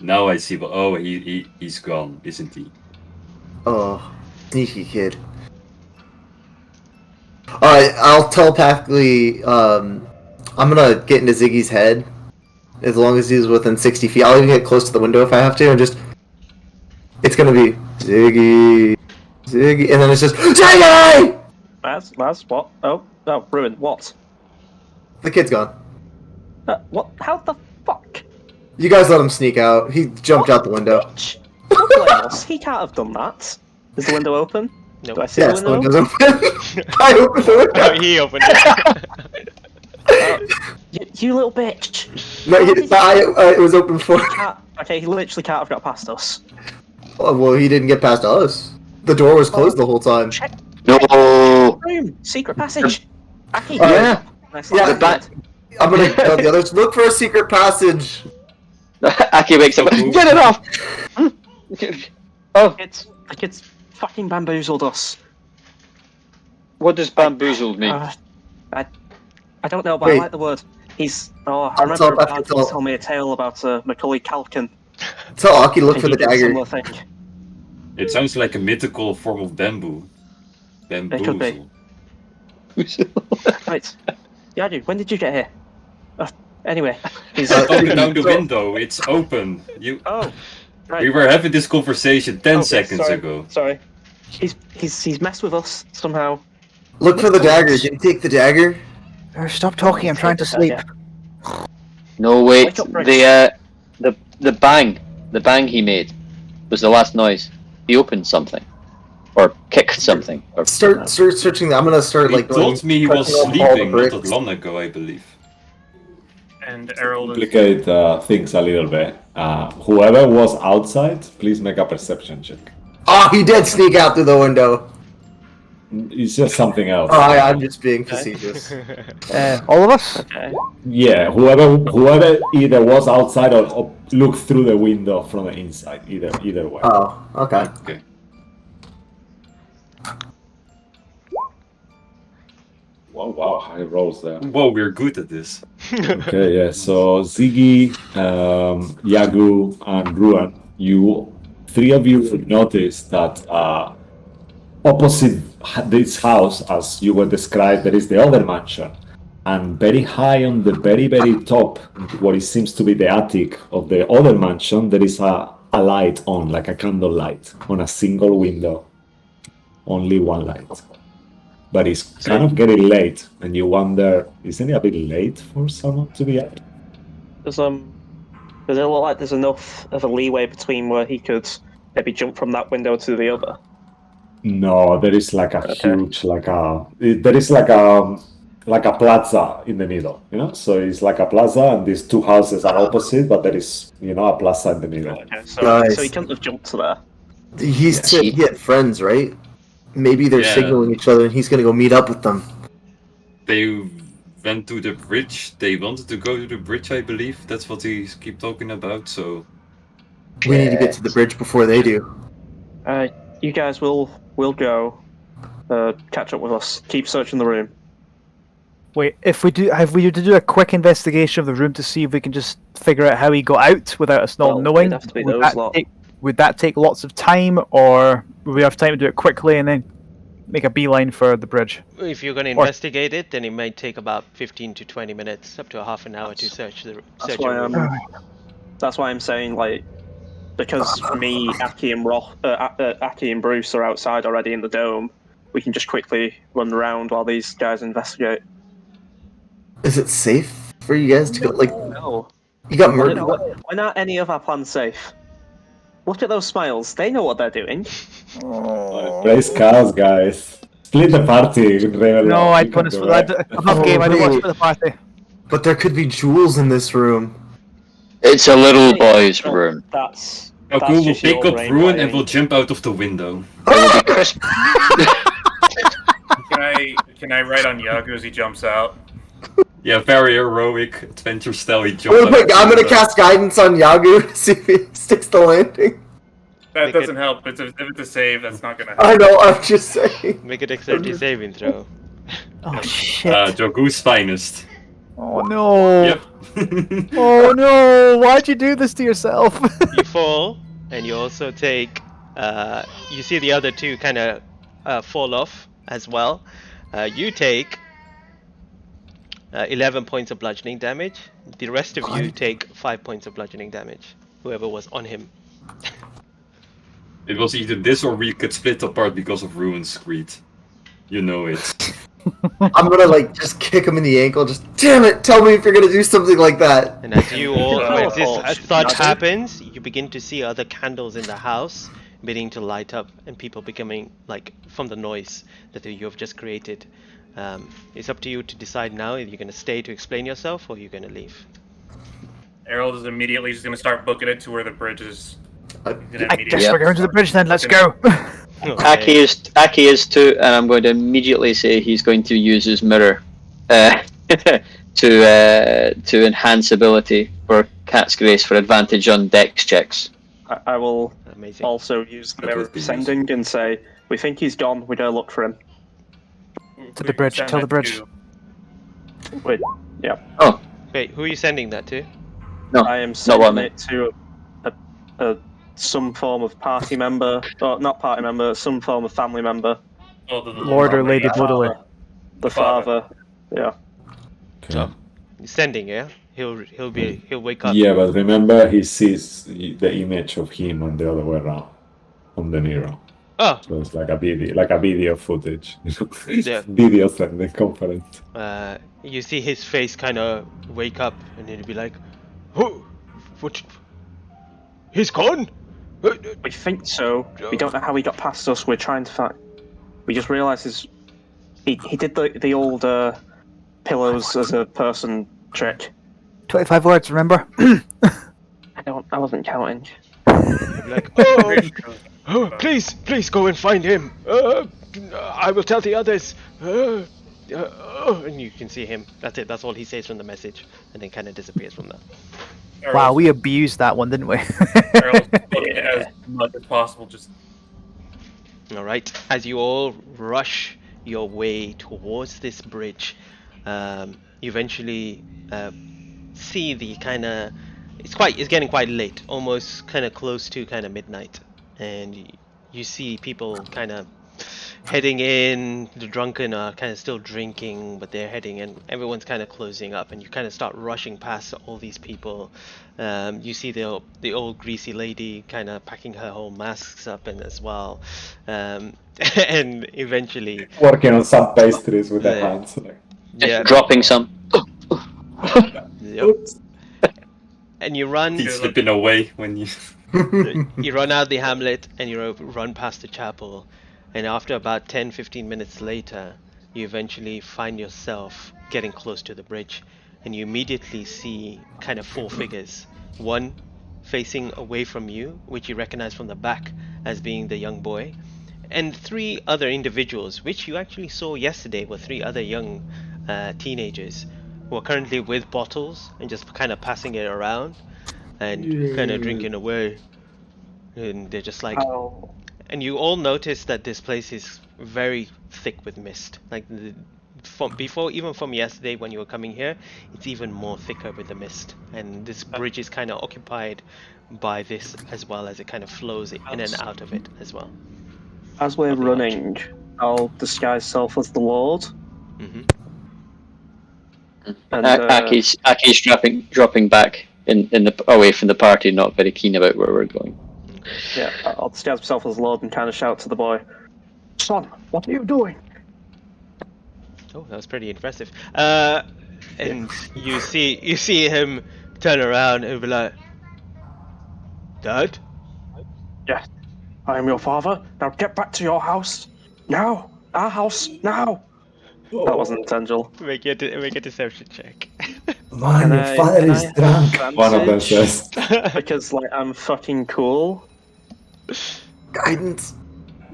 Now I see. Oh, he's gone, isn't he? Oh, sneaky kid. Alright, I'll telepathically, I'm gonna get into Ziggy's head. As long as he's within 60 feet. I'll even get close to the window if I have to, and just... It's gonna be... Ziggy... Ziggy... And then it's just... Ziggy! That's what? Oh, Ruin, what? The kid's gone. What? How the fuck? You guys let him sneak out. He jumped out the window. Bitch. Don't blame us. He can't have done that. Is the window open? Nope. Do I see Yes, the the window? window's open. I opened the window. Oh, he opened it. You little bitch. No, it was open for... Okay, he literally can't have got past us. Oh, well, he didn't get past us. The door was closed the whole time. Check No! room. Secret passage. Aki, Yeah. Nice Yeah, lad. I'm gonna tell the others, look for a secret passage. Aki wakes up. Get it off! Oh, The kid's fucking bamboozled us. what does bamboozled mean? I don't know, but Wait. I like the word. I remember Dad told me a tale about Macaulay Culkin. Tell Aki, look and for he the did a dagger. similar thing. It sounds like a mythical form of bamboo. Bamboozle. could be. Right. Yadu, when did you get here? Anyway, he's... Open down the window. It's open. Oh, right. We were having this conversation 10 seconds sorry, ago. Sorry. He's messed with us somehow. Look for the dagger. Did you take the dagger? Stop talking, I'm trying to sleep. No, wait. Wake up, Briggs. The bang he made was the last noise. He opened something, or kicked something. Or Start searching. I'm gonna start He like told me he was touching up all the sleeping not that bricks. long ago, I believe. and Harold is. Complicate things a little bit. Whoever was outside, please make a perception check. Oh, he did sneak out through the window. It's just something else. Oh, I'm just being facetious. All of us? Okay. Yeah, whoever either was outside or looked through the window from the inside. Either way. Oh, okay. Okay. Wow, high rolls there. Whoa, we're good at this. Okay, yeah. So Ziggy, Yagu, and Ruan, three of you noticed that opposite this house, as you were described, there is the other mansion, and very high on the very top, what it seems to be the attic of the other mansion, there is a light on, like a candle light, on a single window. Only one light. But it's kind of getting late, and you wonder, isn't it a bit late for someone to be up? Does Does it look like there's enough of a leeway between where he could maybe jump from that window to the other? No, there is like a Okay. huge, there is like a plaza in the middle, you know? So it's like a plaza, and these two houses are opposite, but there is, a plaza in the middle. Okay, so Guys. he couldn't have jumped to there. He said he had friends, right? Maybe they're Yeah. signaling each other, and he's gonna go meet up with them. They went to the bridge. They wanted to go to the bridge, I believe. That's what he keep talking about. So We need to get to the bridge before they do. You guys will go. Catch up with us. Keep searching the room. Wait, if we do, have we to do a quick investigation of the room to see if we can just figure out how he got out without us not Well, knowing? it'd have to be those lot. Would that take lots of time, or would we have time to do it quickly and then make a beeline for the bridge? If you're going to investigate it, then it may take about 15 to 20 minutes, up to a half an hour to search the That's search why a room. That's why I'm saying, like, because me, Aki, and Aki and Bruce are outside already in the dome, we can just quickly run around while these guys investigate. Is it safe for you guys to go? Like, No. you got murdered. Why not any of our plans safe? Look at those smiles. They know what they're doing. Raise cows, guys. Split the party. No, I'd put us for that. Enough game. I don't want to split the party. But there could be jewels in this room. It's a little boy's room. That's Goku will just your pick up brain Ruin lying. and will jump out of the window. It will be crisp. Can I write on Yagu as he jumps out? Yeah, very heroic adventure style. He I'm jumps out. gonna, cast guidance on Yagu to see if he sticks the landing. That Make doesn't it- help. If it's a save, that's not gonna I help. know, I'm just saying. Make a dexterity saving throw. Oh shit! Jogu's finest. Oh no! Yep. Oh no! Why'd you do this to yourself? You fall, and you also take. You see the other two kind of fall off as well. You take 11 points of bludgeoning damage. The rest of you take 5 points of bludgeoning damage. Whoever was on him. It was either this or we could split apart because of Ruin's greed. You know it. I'm gonna just kick him in the ankle. Just damn it! Tell me if you're gonna do something like that. And as you all, as Oh, this such happens, you begin to see other candles in the house beginning to light up, and people becoming from the noise that you have just created. It's up to you to decide now if you're going to stay to explain yourself or you're going to leave. Errol is immediately just gonna start booking it to where the bridge is. I I guess we're going to the bridge then. Let's go. Aki is too, and I'm going to immediately say he's going to use his mirror to enhance ability for Cat's Grace for advantage on dex checks. I will Amazing. also use the That mirror would be sending and say, we think he's gone, we go look for him. To the bridge, tell the bridge. Wait, yeah. Wait, who are you sending that to? No, I am what I sending meant. it to some form of party member, or not party member, some form of family member. Oh, the Lord or Lady Bloodily. The father. Yeah. Okay. He's sending, yeah? He'll wake up. Yeah, but remember, he sees the image of him and the other way around on the Nero. Oh, So it's like a video footage. Yeah. Video sending conference. you see his face kind of wake up, and he'll be like, "Oh, what? He's gone." We think so. We don't know how he got past us. We're trying to find. We just realised he did the old pillows as a person trick. 25 words, remember? I wasn't counting. Like, oh, please go and find him. I will tell the others. And you can see him. That's it. That's all he says from the message, and then kind of disappears from that. Wow, we abused that one, didn't we? Errol's booking it as much as possible. Just All right. As you all rush your way towards this bridge, you eventually see the kind of. It's getting quite late, almost kind of close to kind of midnight, and you see people kind of heading in. The drunken are kind of still drinking, but they're heading in. Everyone's kind of closing up, and you kind of start rushing past all these people. You see the old greasy lady kind of packing her whole masks up in as well, and eventually, Working on some pastries with their Yeah. hands. Like, yeah, Dropping some. yep. And you run. He's slipping away when you. You run out the hamlet and you run past the chapel, and after about 10-15 minutes later, you eventually find yourself getting close to the bridge, and you immediately see kind of 4 figures. One facing away from you, which you recognize from the back as being the young boy, and 3 other individuals, which you actually saw yesterday were 3 other young teenagers who are currently with bottles and just kind of passing it around and kind of drinking away. And they're just like, Oh, and you all notice that this place is very thick with mist. Like even from yesterday when you were coming here, it's even more thicker with the mist. And this bridge is kind of occupied by this as well, as it kind of flows in and out of it as well. as we're Of the arch. running, I'll disguise self as the Lord. Hmm. And Aki's dropping back in the away from the party, not very keen about where we're going. yeah, I'll disguise myself as the Lord and kind of shout to the boy, "Son, what are you doing?" Oh, that was pretty impressive. And you see him turn around and be like, "Dad?" Yes, I am your father. Now get back to your house. Now, our house, now. That wasn't intentional. Make a deception check. Man, your Can father I is drunk. have One of them advantage? says. Because like I'm fucking cool. Guidance.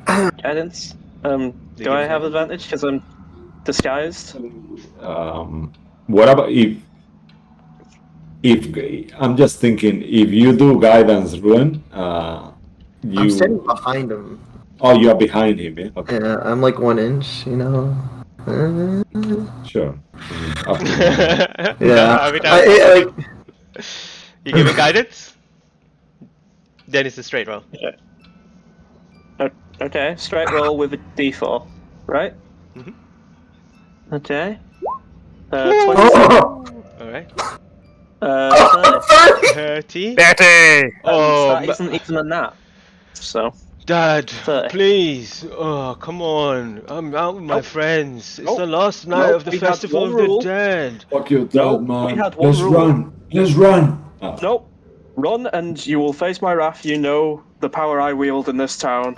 Guidance. Do I have advantage because I'm disguised? What about if I'm just thinking, if you do guidance rune, I'm standing behind him. Oh, you are behind him, yeah? Okay. Yeah, I'm like 1 inch, you know. Sure. Up to you. Yeah. You give me guidance? Then it's a straight roll. Okay, straight roll with a d4, right? Mhm. Okay. 20. Alright. 30. 30. Betty! Oh, That isn't even a nat. So, Dad, 30. please. Oh, come on. I'm out with my Nope. friends. It's Nope. the last night Nope, of the we had Festival one of the rule. Dead. Fuck you, Nope, Dad, man. we had one Let's rule. run. Let's run. Oh. Nope. Run and you will face my wrath. You know the power I wield in this town.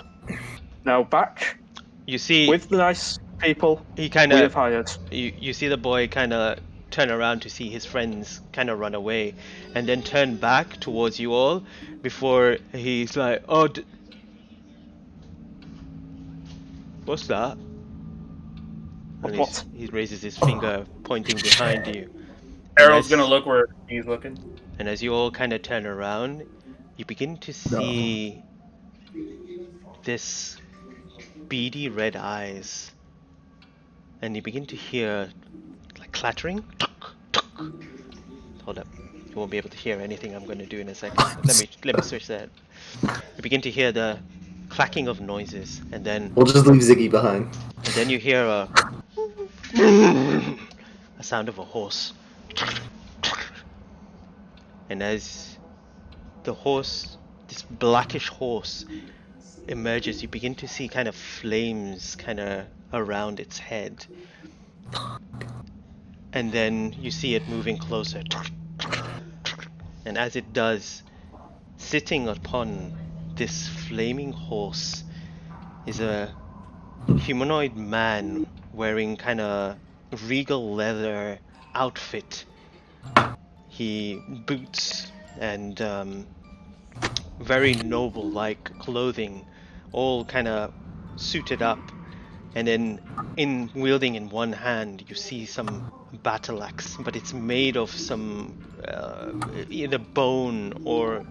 Now back You see, with the nice people he kind we of have hired. you see the boy kind of turn around to see his friends kind of run away, and then turn back towards you all before he's like, "Oh, what's that?" And What? he raises his finger, pointing behind you. Errol's gonna look where he's looking. And as you all kind of turn around, you begin to see this beady red eyes, and you begin to hear like clattering. Hold up, you won't be able to hear anything I'm going to do in a second. Let me switch that. You begin to hear the clacking of noises, and then We'll just leave Ziggy behind. you hear a sound of a horse. And as the horse, this blackish horse, emerges, you begin to see kind of flames kind of around its head. And then you see it moving closer. And as it does, sitting upon this flaming horse is a humanoid man wearing kind of regal leather outfit. He boots and very noble-like clothing, all kind of suited up, and then wielding in one hand you see some battle axe, but it's made of some either bone or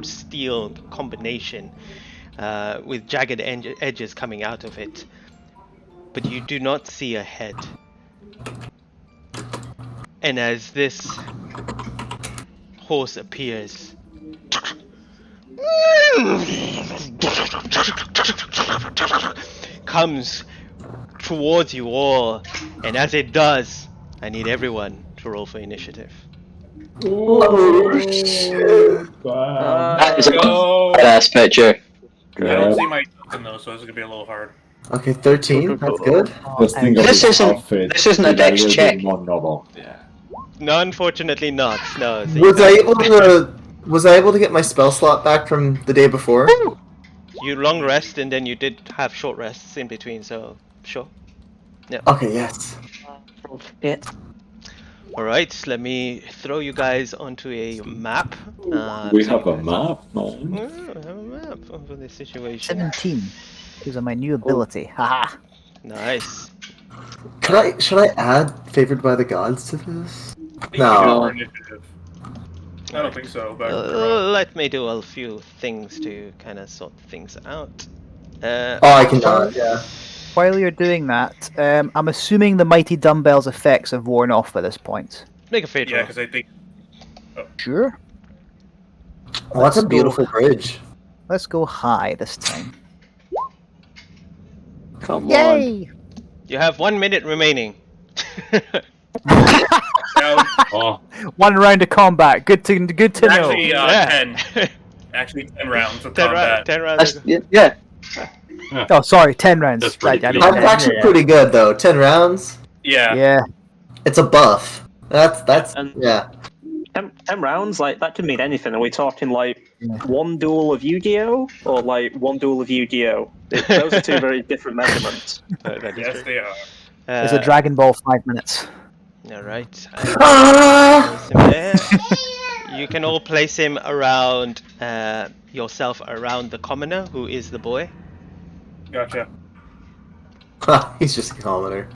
steel combination, with jagged edges coming out of it. But you do not see a head. And as this horse appears, comes towards you all, and as it does, I need everyone to roll for initiative. Oh, shit. That is a Go. badass picture. I don't see my token though, so it's gonna be a little hard. Okay, 13. That's good. Just think of This his isn't- outfit this isn't a being dex little check. bit more noble. Yeah. No, unfortunately not. No. So Was I able to get my spell slot back from the day before? you long rest and then you did have short rests in between, so sure. Okay, yes. Shit. All right, let me throw you guys onto a map. We so have you a guys- map, man. Oh, I have a map for this situation. 17. These are my new ability. Haha. Nice. Should I add favored by the gods to this? I think No. you do No. for initiative. I don't think so, but I could be wrong. Let me do a few things to kind of sort things out. Oh, I cannot. Yeah. While you're doing that, I'm assuming the mighty dumbbells effects have worn off by this point. Make a fate Yeah, roll. because I think Sure. Well, that's a Let's go. beautiful bridge. Let's go high this time. Come on. Yay! You have 1 minute remaining. now Oh, 1 round of combat. Good to know. actually Yeah. 10. Actually 10 rounds of 10 combat. 10 rounds. That's, yeah. Oh, sorry, 10 rounds. That's pretty I clean. didn't- That's actually yeah. pretty good though. 10 rounds. Yeah. Yeah. It's a buff. That's And- yeah. 10 rounds, like, that could mean anything. Are we talking, like, Yeah. 1 duel of Yu-Gi-Oh? Or, like, 1 duel of Yu-Gi-Oh? Those are 2 very different measurements. That is Yes, true. they are. It's a Dragon Ball 5 minutes. All right. Ah! Place him there. You can all place him around yourself around the commoner, who is the boy. Gotcha. He's just a commoner.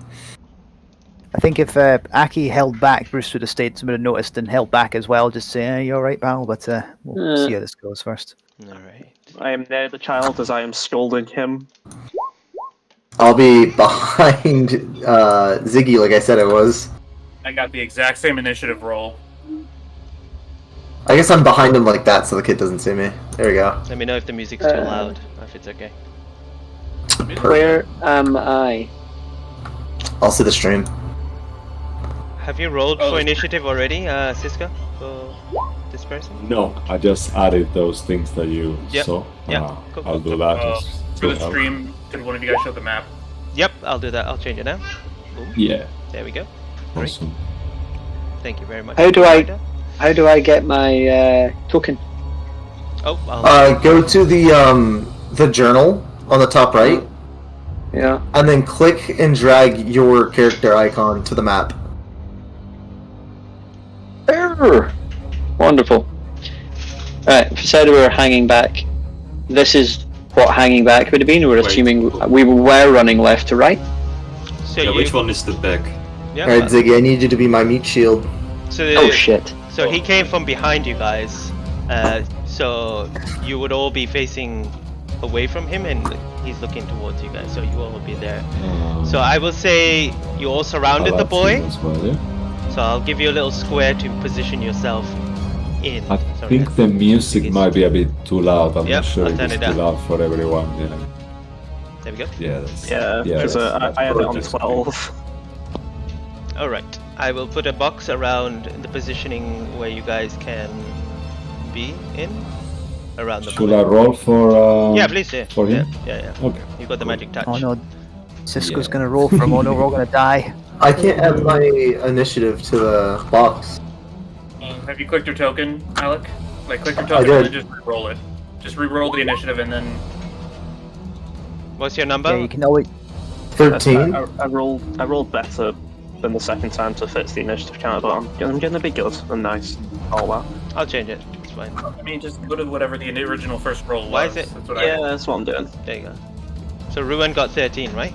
I think if Aki held back, Bruce would have stayed, would have noticed and held back as well. Just say, "You're right, pal." But we'll see how this goes first. All right. I am near the child as I am scolding him. I'll be behind Ziggy, like I said I was. I got the exact same initiative roll. I guess I'm behind him like that so the kid doesn't see me. There we go. Let me know if the music's too loud, or if it's okay. Where am I? I'll see the stream. Have you rolled Oh, for there's- initiative already, Siska, for this person? No, I just added those things that you Yep. saw. Yep. Cool. I'll do that. For the to help. stream, could one of you guys show the map? Yep, I'll do that. I'll change it now. Boom. Yeah, There we go. Great. awesome. Thank you very much. How do I- Reminder. How do I get my token? Oh, I'll Go to the journal on the top right, Yeah. and then click and drag your character icon to the map. Error. Wonderful. Right, if you said we were hanging back, this is what hanging back would have been. We're Wait. assuming we were running left to right. So yeah, you, which one is the back? Yeah. Alright, Ziggy, I need you to be my meat shield. So, Oh shit. so he came from behind you guys. So you would all be facing away from him, and he's looking towards you guys. So you all will be there. So I will say you all surrounded the boy. As well, yeah? So I'll give you a little square to position yourself in. I Sorry, think the music It's- might be a bit too loud. I'm Yep, not sure I'll if turn it's it too down. loud for everyone. Yeah, There we go. yeah, that's, Yeah, because that's I have it on perfect. 12. All right. I will put a box around the positioning where you guys can be in, around the. Should boy. I roll for? Yeah, please. Yeah. For him? Yeah. Okay. You got the magic touch. Oh no, Cisco's Yeah. gonna roll for him. Oh no, we're all gonna die. I can't add my initiative to the box. Have you clicked your token, Alec? Like, click your I token did. and then just re-roll it. Just re-roll the initiative and then... What's your number? Yeah, you can always. 13. I rolled better than the second time to fix the initiative counter, but I'm gonna be good and nice. All that. I'll change it. It's fine. I mean, just go to whatever the original first roll was. Why is it- That's what Yeah, that's what I'm doing. There you go. So Ruin got 13, right?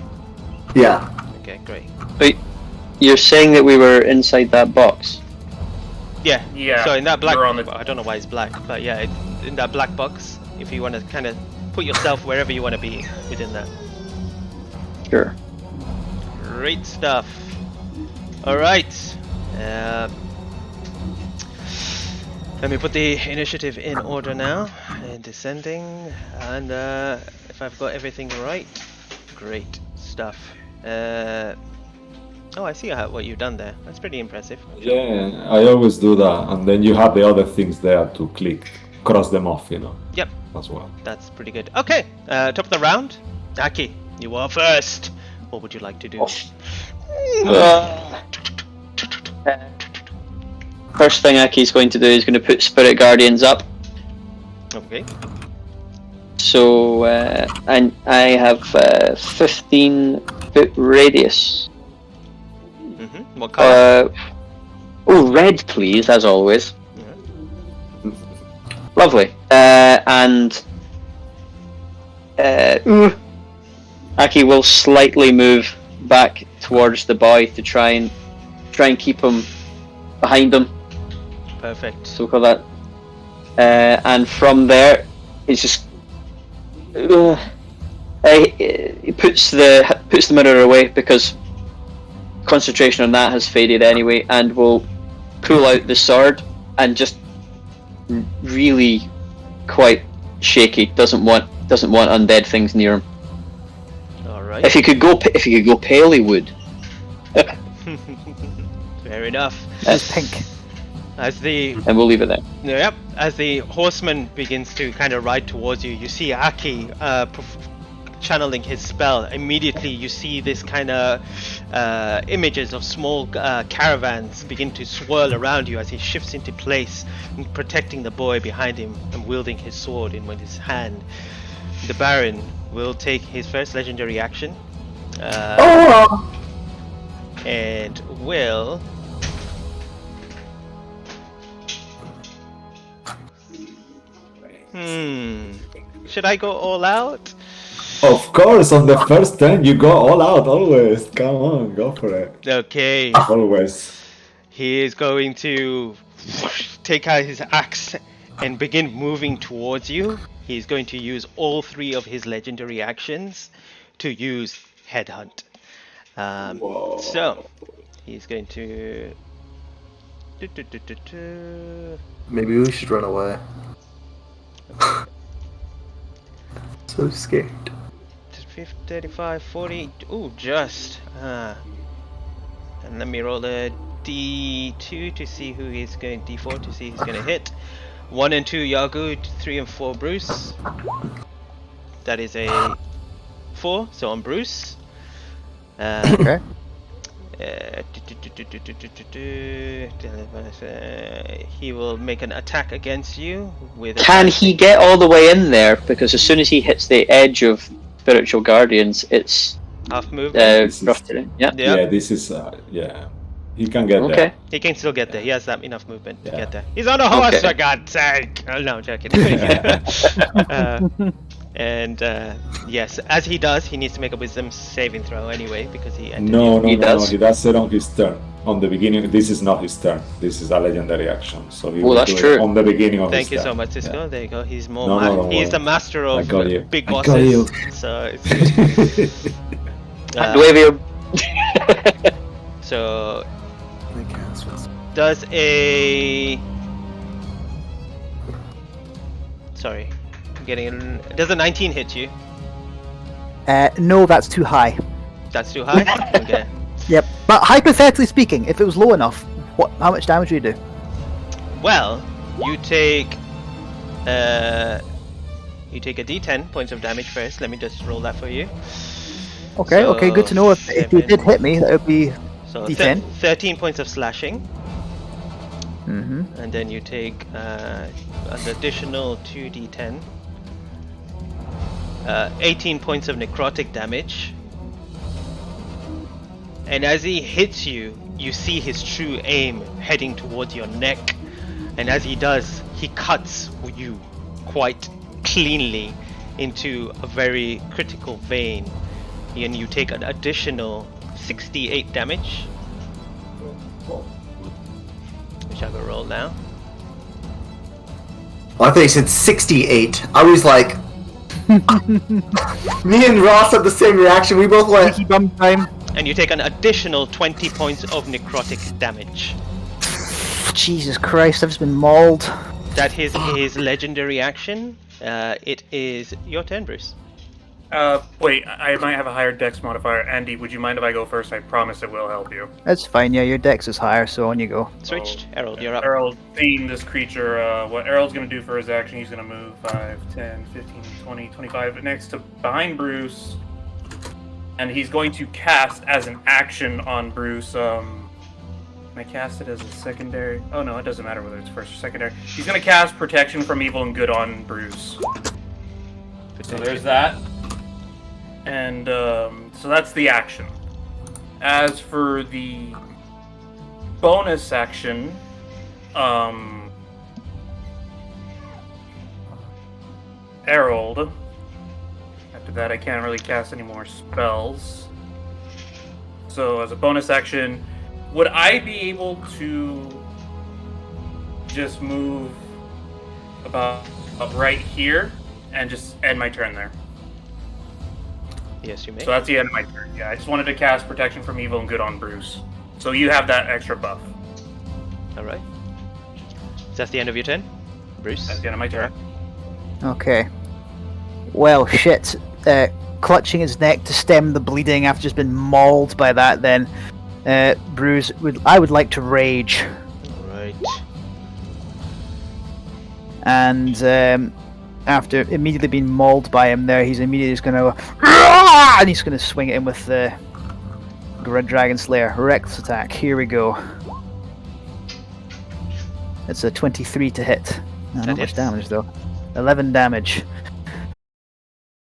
Yeah. Okay, great. Wait, you're saying that we were inside that box? Yeah. Yeah, So in that black, you're on the- well, I don't know why it's black, but yeah, in that black box, if you want to kind of put yourself wherever you want to be within that. Sure. Great stuff. All right. Let me put the initiative in order now, and descending, and if I've got everything right, great stuff. Oh, I see what you've done there. That's pretty impressive. Yeah, I always do that, and then you have the other things there to click, cross them off, Yep, as well. that's pretty good. Okay, top of the round. Aki, you are first. What would you like to do? First thing Aki's going to do is going to put Spirit Guardians up. Okay. So, and I have 15-foot radius. What color? Red, please, as always. Yeah. Lovely. Aki will slightly move back towards the boy to try and keep him behind him. Perfect. So we'll call that. And from there, it's just he puts the mirror away because concentration on that has faded anyway, and will pull out the sword and just really quite shaky. Doesn't want undead things near him. All right. If he could go pale, he would. Fair enough. It's pink. And we'll leave it there. Yep. As the horseman begins to kind of ride towards you, you see Aki channeling his spell. Immediately, you see this kind of images of small caravans begin to swirl around you as he shifts into place, protecting the boy behind him and wielding his sword in his hand. The Baron will take his first legendary action. And will... Should I go all out? Of course, on the first turn you go all out, always. Come on, go for it. Okay. Always. He is going to take out his axe and begin moving towards you. He's going to use all 3 of his legendary actions to use Headhunt. So, he's going to... Maybe we should run away. So scared. 35, 40. Ooh, just. And let me roll a D2 to see who he's going. D4 to see who's going to hit. 1 and 2 Yagu, 3 and 4 Bruce. That is a 4, so on Bruce. Okay. He will make an attack against you with. Can he get all the way in there? Because as soon as he hits the edge of Spiritual Guardians, it's half movement. rough terrain. Yeah. Yeah, this is he can get there. He can still get there. He has that enough movement to get there. He's on a horse, for God's sake! Oh, no, I'm joking. Yes, as he does, he needs to make a wisdom saving throw anyway because he entered. No, He does it on his turn. On the beginning, this is not his turn. This is a legendary action. So he will that's do it true. on the beginning of his Thank you turn. so much, Cisco. Yeah. There you go. He's more. No, He's the master of big I got bosses. you. So it's. So does a. Sorry, I'm getting. Does a 19 hit you? No, that's too high. That's too high. Okay. Yep. But hypothetically speaking, if it was low enough, how much damage do you do? Well, you take a D10 points of damage first. Let me just roll that for you. Okay, So, okay, good to know. If you did hit me, that would be So D10. 13 points of slashing. Mm-hmm. And then you take an additional 2d10. 18 points of necrotic damage. And as he hits you, you see his true aim heading towards your neck. And as he does, he cuts you quite cleanly into a very critical vein. And you take an additional 68 damage. Which I will roll now. Well, I think he said 68. I was like... Me and Ross had the same reaction. We both went... Sneaky bum time. And you take an additional 20 points of necrotic damage. Jesus Christ, I've just been mauled. That is his legendary action. It is your turn, Bruce. Wait, I might have a higher dex modifier. Andy, would you mind if I go first? I promise it will help you. That's fine, yeah, your dex is higher, so on you go. Switched. Errol, you're up. Errol, seeing this creature, what Errol's going to do for his action, he's going to move 5, 10, 15, 20, 25 next to behind Bruce. And he's going to cast as an action on Bruce, Can I cast it as a secondary? Oh no, it doesn't matter whether it's first or secondary. He's gonna cast Protection from Evil and Good on Bruce. So there's that. And so that's the action. As for the bonus action, Herald. After that, I can't really cast any more spells. So as a bonus action, would I be able to just move about right here and just end my turn there? Yes, you may. So that's the end of my turn. Yeah, I just wanted to cast Protection from Evil and Good on Bruce. So you have that extra buff. All right. Is that the end of your turn, Bruce? That's the end of my turn. Okay. Well, shit. Clutching his neck to stem the bleeding after just been mauled by that, then Bruce I would like to rage. All right. And after immediately being mauled by him there, he's immediately just going to and he's going to swing at him with the Red Dragon Slayer. Reckless attack. Here we go. It's a 23 to hit. Not much damage though. 11 damage.